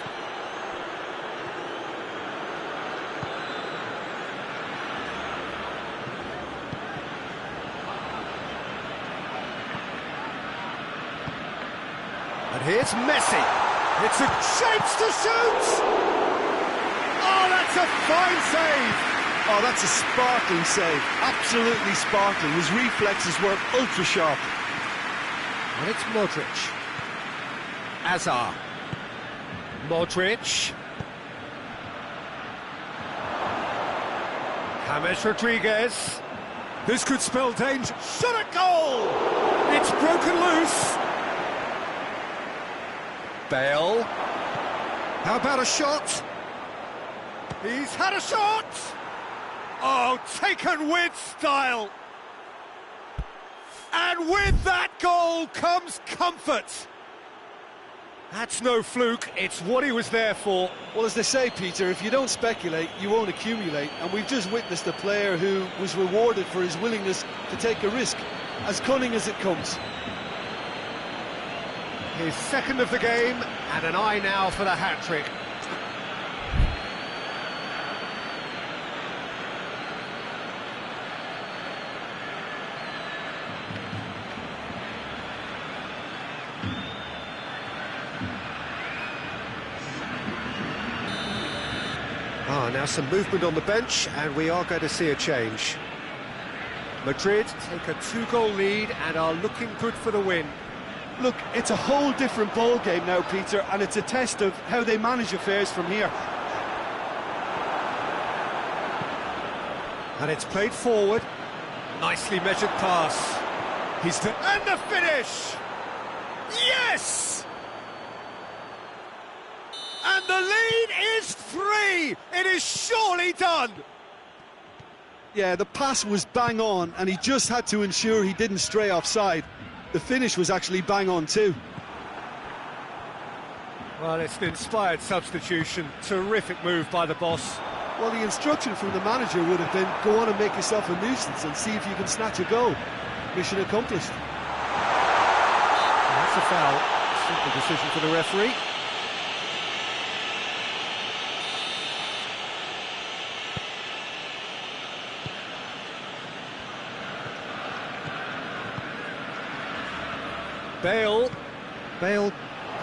And here's Messi. It's a chance to shoot! Oh, that's a fine save! Oh, that's a sparkling save. Absolutely sparkling. His reflexes were ultra sharp. And it's Modric. Azar. Modric. James Rodriguez. This could spell danger. Shot at goal! It's broken loose. Bale. How about a shot? He's had a shot! Oh, taken with style! And with that goal comes comfort. That's no fluke, it's what he was there for. Well, as they say, Peter, if you don't speculate, you won't accumulate. And we've just witnessed a player who was rewarded for his willingness to take a risk, as cunning as it comes. His second of the game, and an eye now for the hat-trick. Now some movement on the bench, and we are going to see a change. Madrid take a 2-goal lead and are looking good for the win. Look, it's a whole different ball game now, Peter, and it's a test of how they manage affairs from here. And it's played forward. Nicely measured pass. And the finish! Yes! And the lead is 3! It is surely done! Yeah, the pass was bang on, and he just had to ensure he didn't stray offside. The finish was actually bang on too. Well, it's an inspired substitution. Terrific move by the boss. Well, the instruction from the manager would have been, go on and make yourself a nuisance and see if you can snatch a goal. Mission accomplished. That's a foul. Simple decision for the referee. Bale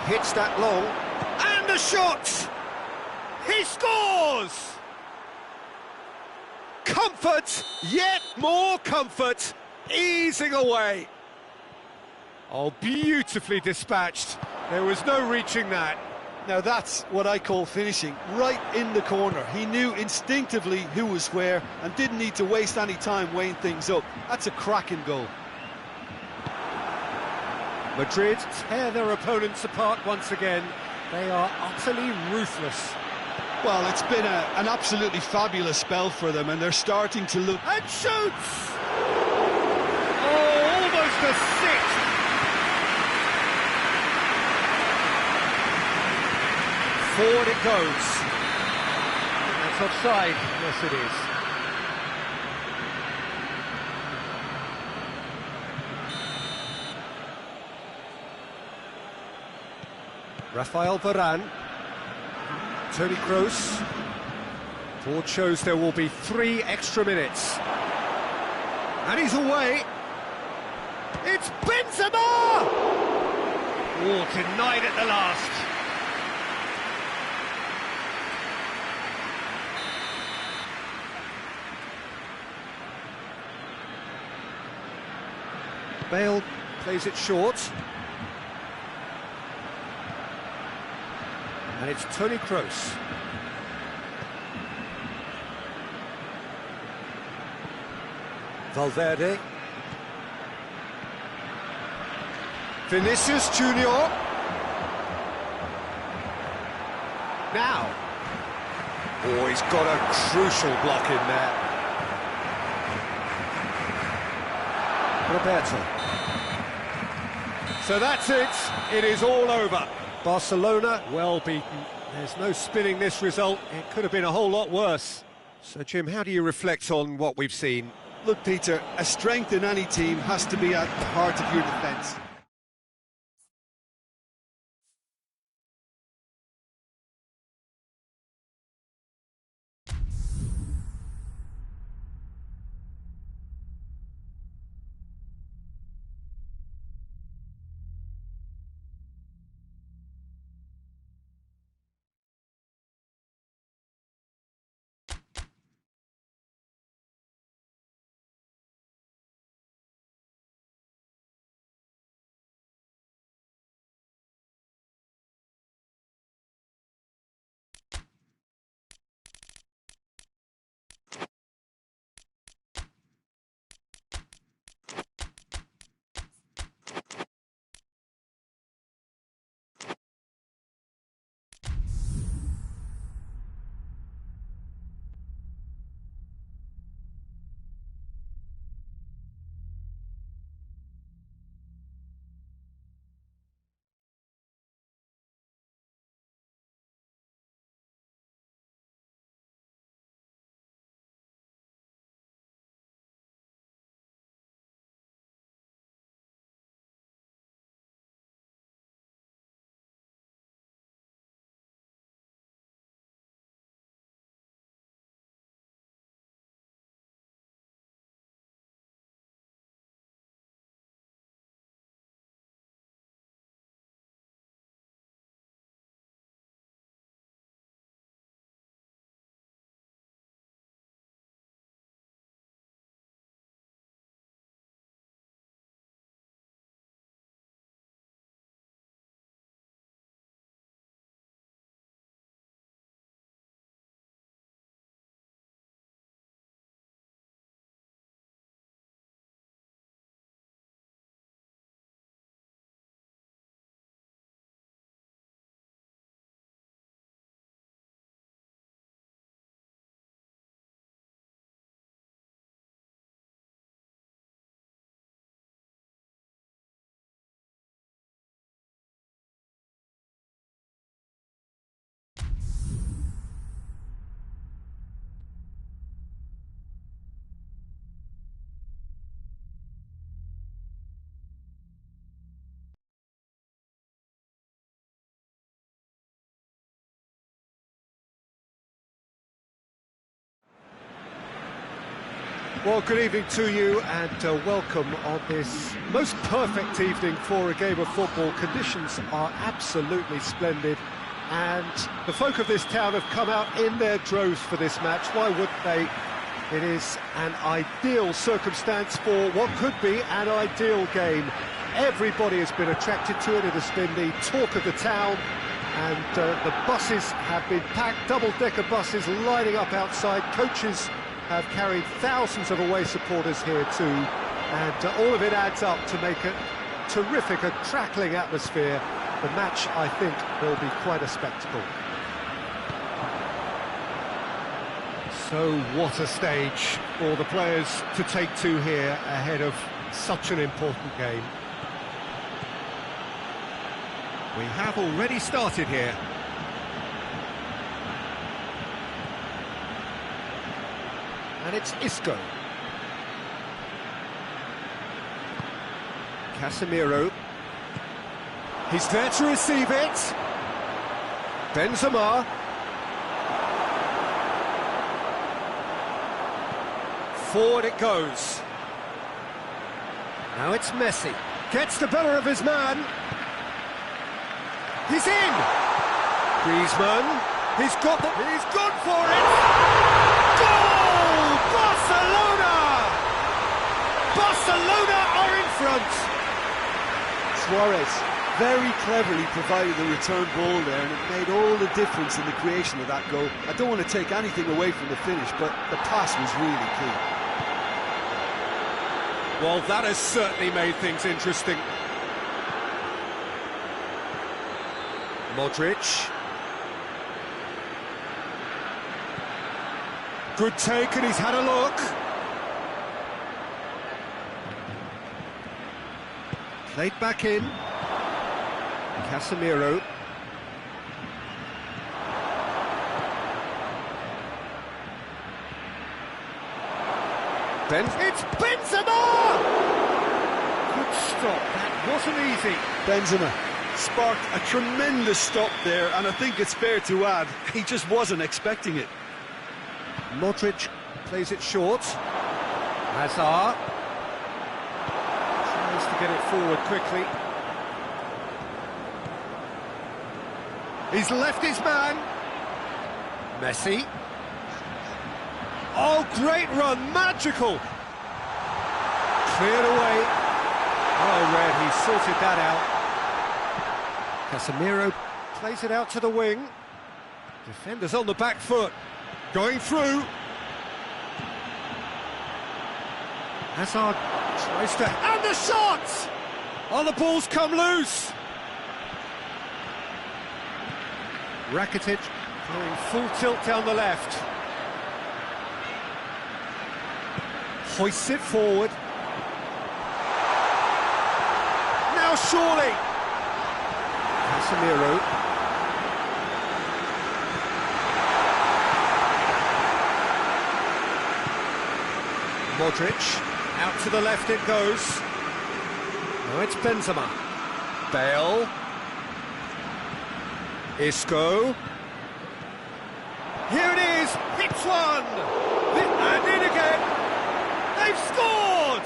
hits that long, and the shot! He scores! Comfort, yet more comfort, easing away. Oh, beautifully dispatched. There was no reaching that. Now that's what I call finishing, right in the corner. He knew instinctively who was where and didn't need to waste any time weighing things up. That's a cracking goal. Madrid tear their opponents apart once again. They are utterly ruthless. Well, it's been an absolutely fabulous spell for them, and they're starting to look... And shoots! Oh, almost a six! Forward it goes. That's offside. Yes, it is. Rafael Varane, Toni Kroos. Board shows there will be 3 extra minutes. And he's away. It's Benzema! Oh, denied at the last. Bale plays it short. And it's Toni Kroos. Valverde. Vinicius Junior. Now. Oh, he's got a crucial block in there. Roberto. So that's it. It is all over. Barcelona, well beaten. There's no spinning this result. It could have been a whole lot worse. So, Jim, how do you reflect on what we've seen? Look, Peter, a strength in any team has to be at the heart of your defence. Well, good evening to you and welcome on this most perfect evening for a game of football. Conditions are absolutely splendid and the folk of this town have come out in their droves for this match. Why wouldn't they? It is an ideal circumstance for what could be an ideal game. Everybody has been attracted to it. It has been the talk of the town and the buses have been packed, double-decker buses lining up outside. Coaches have carried thousands of away supporters here too, and all of it adds up to make a terrific, a crackling atmosphere. The match, I think, will be quite a spectacle. So what a stage for the players to take to here ahead of such an important game. We have already started here. And it's Isco. Casemiro. He's there to receive it. Benzema. Forward it goes. Now it's Messi. Gets the better of his man. He's in. Griezmann. He's gone for it. Goal! Barcelona! Barcelona are in front. Suarez very cleverly provided the return ball there, and it made all the difference in the creation of that goal. I don't want to take anything away from the finish, but the pass was really key. Well, that has certainly made things interesting. Modric. Good take, and he's had a look. Played back in. Casemiro. It's Benzema! Good stop, that wasn't easy. Benzema sparked a tremendous stop there, and I think it's fair to add, he just wasn't expecting it. Modric plays it short. Hazard tries to get it forward quickly. He's left his man. Messi. Oh, great run, magical. Cleared away. Oh, Red, he sorted that out. Casemiro plays it out to the wing. Defenders on the back foot. Going through. Hazard tries to... And the shot! Oh, the ball's come loose. Rakitic going full tilt down the left. Hoists it forward. Now surely. Casemiro. Modric. Out to the left it goes. Now it's Benzema. Bale. Isco. Here it is. Hits one. And in again. They've scored!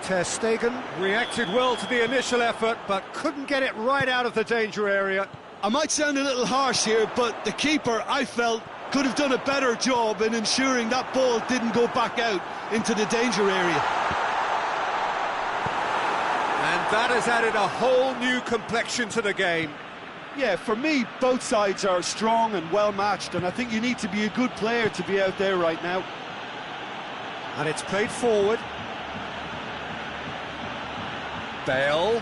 Ter Stegen reacted well to the initial effort, but couldn't get it right out of the danger area. I might sound a little harsh here, but the keeper, I felt, could have done a better job in ensuring that ball didn't go back out into the danger area. And that has added a whole new complexion to the game. Yeah, for me, both sides are strong and well-matched, and I think you need to be a good player to be out there right now. And it's played forward. Bale.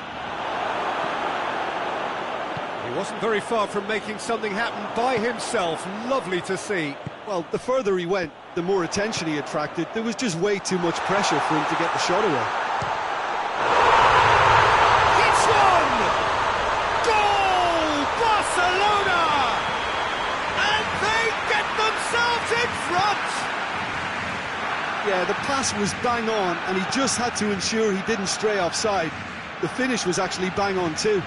He wasn't very far from making something happen by himself. Lovely to see. Well, the further he went, the more attention he attracted. There was just way too much pressure for him to get the shot away. It's one! Goal! Barcelona! And they get themselves in front! Yeah, the pass was bang on, and he just had to ensure he didn't stray offside. The finish was actually bang on too.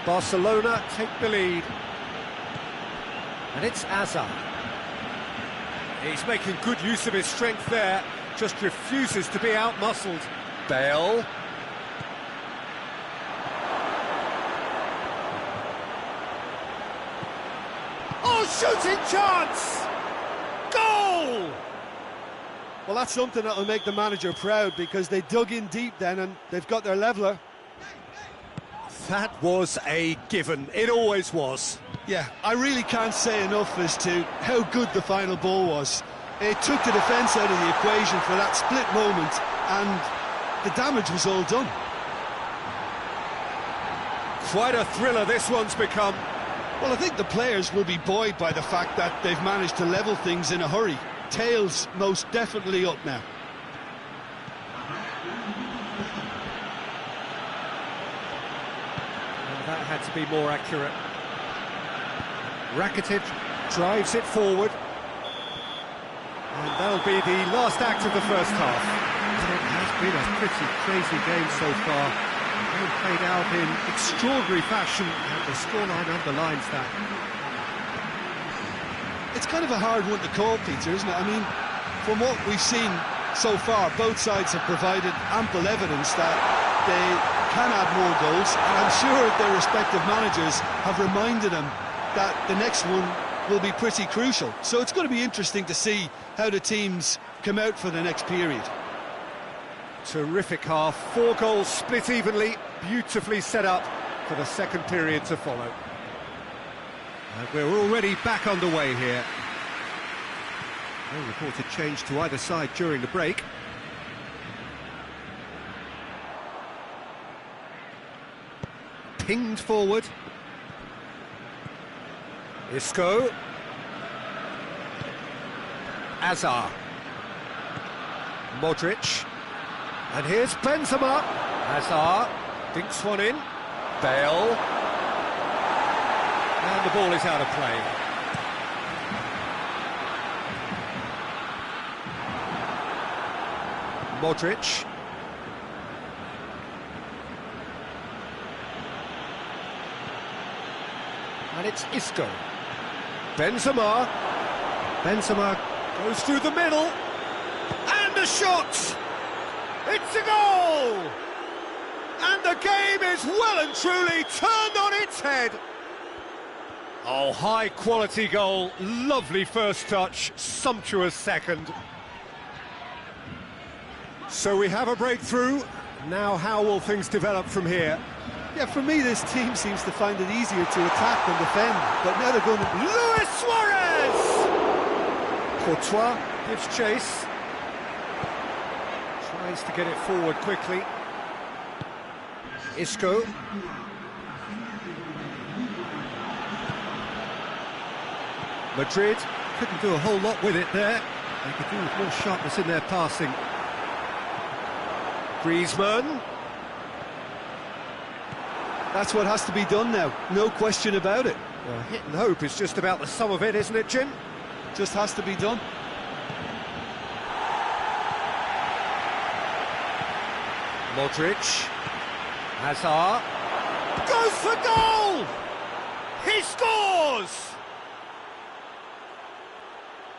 Barcelona take the lead. And it's Hazard. He's making good use of his strength there, just refuses to be out-muscled. Bale. Oh, shooting chance! Goal! Well, that's something that'll make the manager proud, because they dug in deep then and they've got their leveller. That was a given. It always was. Yeah, I really can't say enough as to how good the final ball was. It took the defence out of the equation for that split moment, and the damage was all done. Quite a thriller this one's become. Well, I think the players will be buoyed by the fact that they've managed to level things in a hurry. Tails most definitely up now. Well, that had to be more accurate. Rakitic drives it forward. And that'll be the last act of the first half. It has been a pretty crazy game so far. Game played out in extraordinary fashion, and the scoreline underlines that. It's kind of a hard one to call, Peter, isn't it? I mean, from what we've seen so far, both sides have provided ample evidence that they can add more goals, and I'm sure their respective managers have reminded them that the next one will be pretty crucial. So it's going to be interesting to see how the teams come out for the next period. Terrific half, 4 goals split evenly, beautifully set up for the second period to follow. And we're already back underway here. No reported change to either side during the break. Pinged forward. Isco. Azar. Modric. And here's Benzema. Azar dinks one in. Bale. And the ball is out of play. Modric. And it's Isco. Benzema. Benzema goes through the middle. And a shot! It's a goal! And the game is well and truly turned on its head. Oh, high-quality goal, lovely first touch, sumptuous second. So we have a breakthrough. Now how will things develop from here? Yeah, for me, this team seems to find it easier to attack than defend. But now they're going to... Luis Suarez! Courtois gives chase. Tries to get it forward quickly. Isco. Madrid couldn't do a whole lot with it there. They could do with more sharpness in their passing. Griezmann. That's what has to be done now, no question about it. Well, hit and hope is just about the sum of it, isn't it, Jim? Just has to be done. Modric. Hazard. Goes for goal! He scores!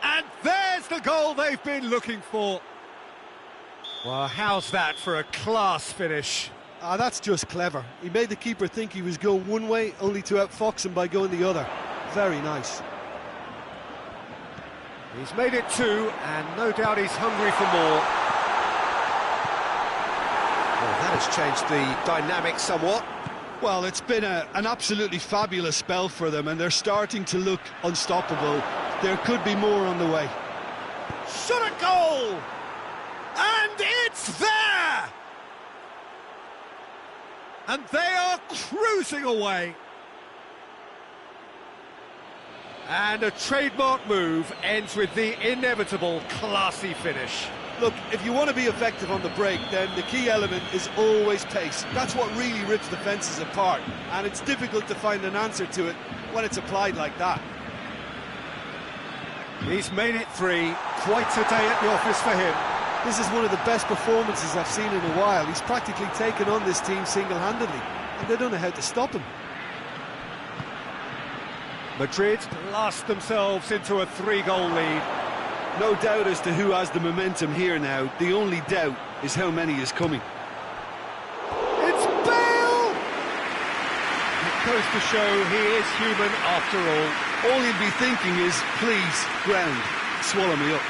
And there's the goal they've been looking for. Well, how's that for a class finish? That's just clever. He made the keeper think he was going one way, only to outfox him by going the other. Very nice. He's made it 2, and no doubt he's hungry for more. Well, that has changed the dynamic somewhat. Well, it's been an absolutely fabulous spell for them, and they're starting to look unstoppable. There could be more on the way. Shot at goal! And it's there! And they are cruising away. And a trademark move ends with the inevitable classy finish. Look, if you want to be effective on the break, then the key element is always pace. That's what really rips defences apart, and it's difficult to find an answer to it when it's applied like that. He's made it 3, quite a day at the office for him. This is one of the best performances I've seen in a while. He's practically taken on this team single-handedly, and they don't know how to stop him. Madrid blast themselves into a 3-goal lead. No doubt as to who has the momentum here now. The only doubt is how many is coming. It's Bale! It goes to show he is human after all. All you'd be thinking is, please, ground, swallow me up.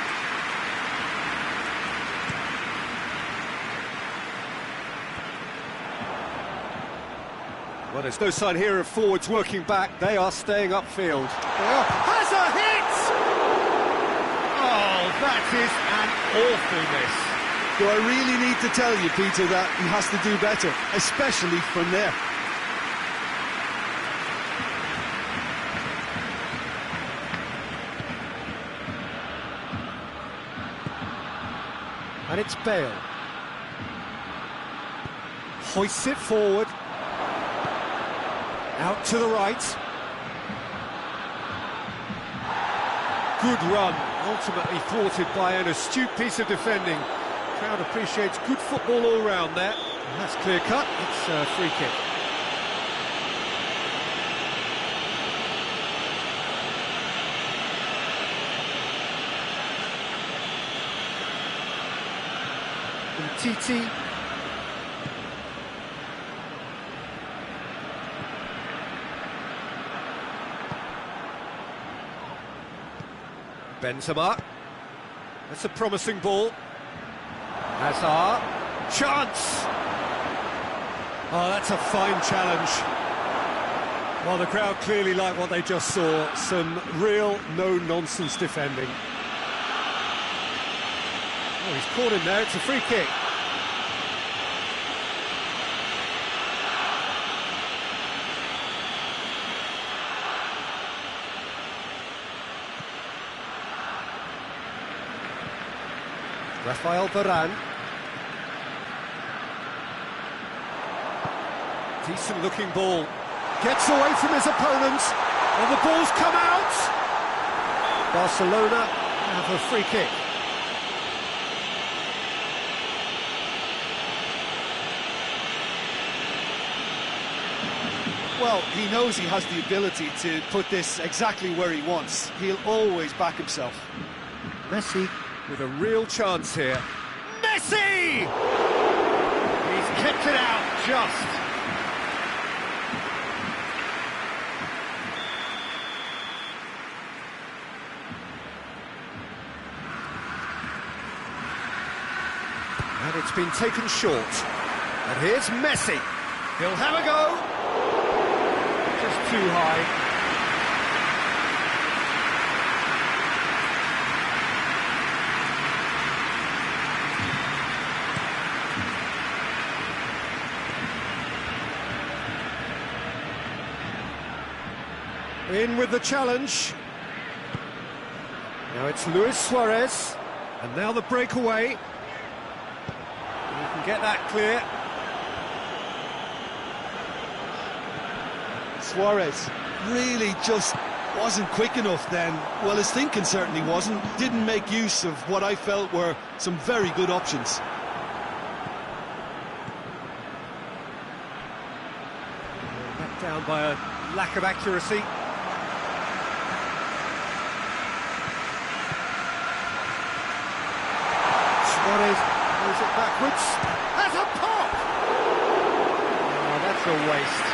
Well, there's no sign here of forwards working back. They are staying upfield. Has a hit! Oh, that is an awful miss. Do I really need to tell you, Peter, that he has to do better, especially from there? And it's Bale. Hoists it forward. Out to the right. Good run, ultimately thwarted by an astute piece of defending. Crowd appreciates good football all round there. And that's clear cut, it's a free kick. Titi. Benzema. That's a promising ball. Hazard. Chance! Oh, that's a fine challenge. Well, the crowd clearly like what they just saw. Some real no-nonsense defending. Oh, he's caught him there. It's a free kick. Rafael Varane. Decent looking ball. Gets away from his opponent. And the ball's come out. Barcelona have a free kick. Well, he knows he has the ability to put this exactly where he wants. He'll always back himself. Messi with a real chance here. Messi! He's kept it out just. And it's been taken short. And here's Messi. He'll have a go. Just too high. In with the challenge. Now it's Luis Suarez. And now the breakaway. You can get that clear. Suarez really just wasn't quick enough then. Well, his thinking certainly wasn't. Didn't make use of what I felt were some very good options. Let down by a lack of accuracy. Suarez throws it backwards. Has a pop! Oh, that's a waste.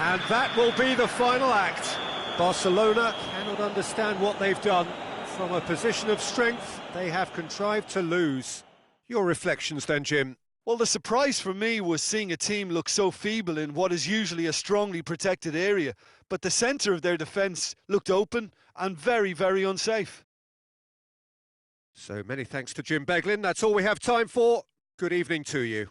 And that will be the final act. Barcelona cannot understand what they've done. From a position of strength, they have contrived to lose. Your reflections then, Jim? Well, the surprise for me was seeing a team look so feeble in what is usually a strongly protected area. But the centre of their defence looked open and very, very unsafe. So many thanks to Jim Beglin. That's all we have time for. Good evening to you.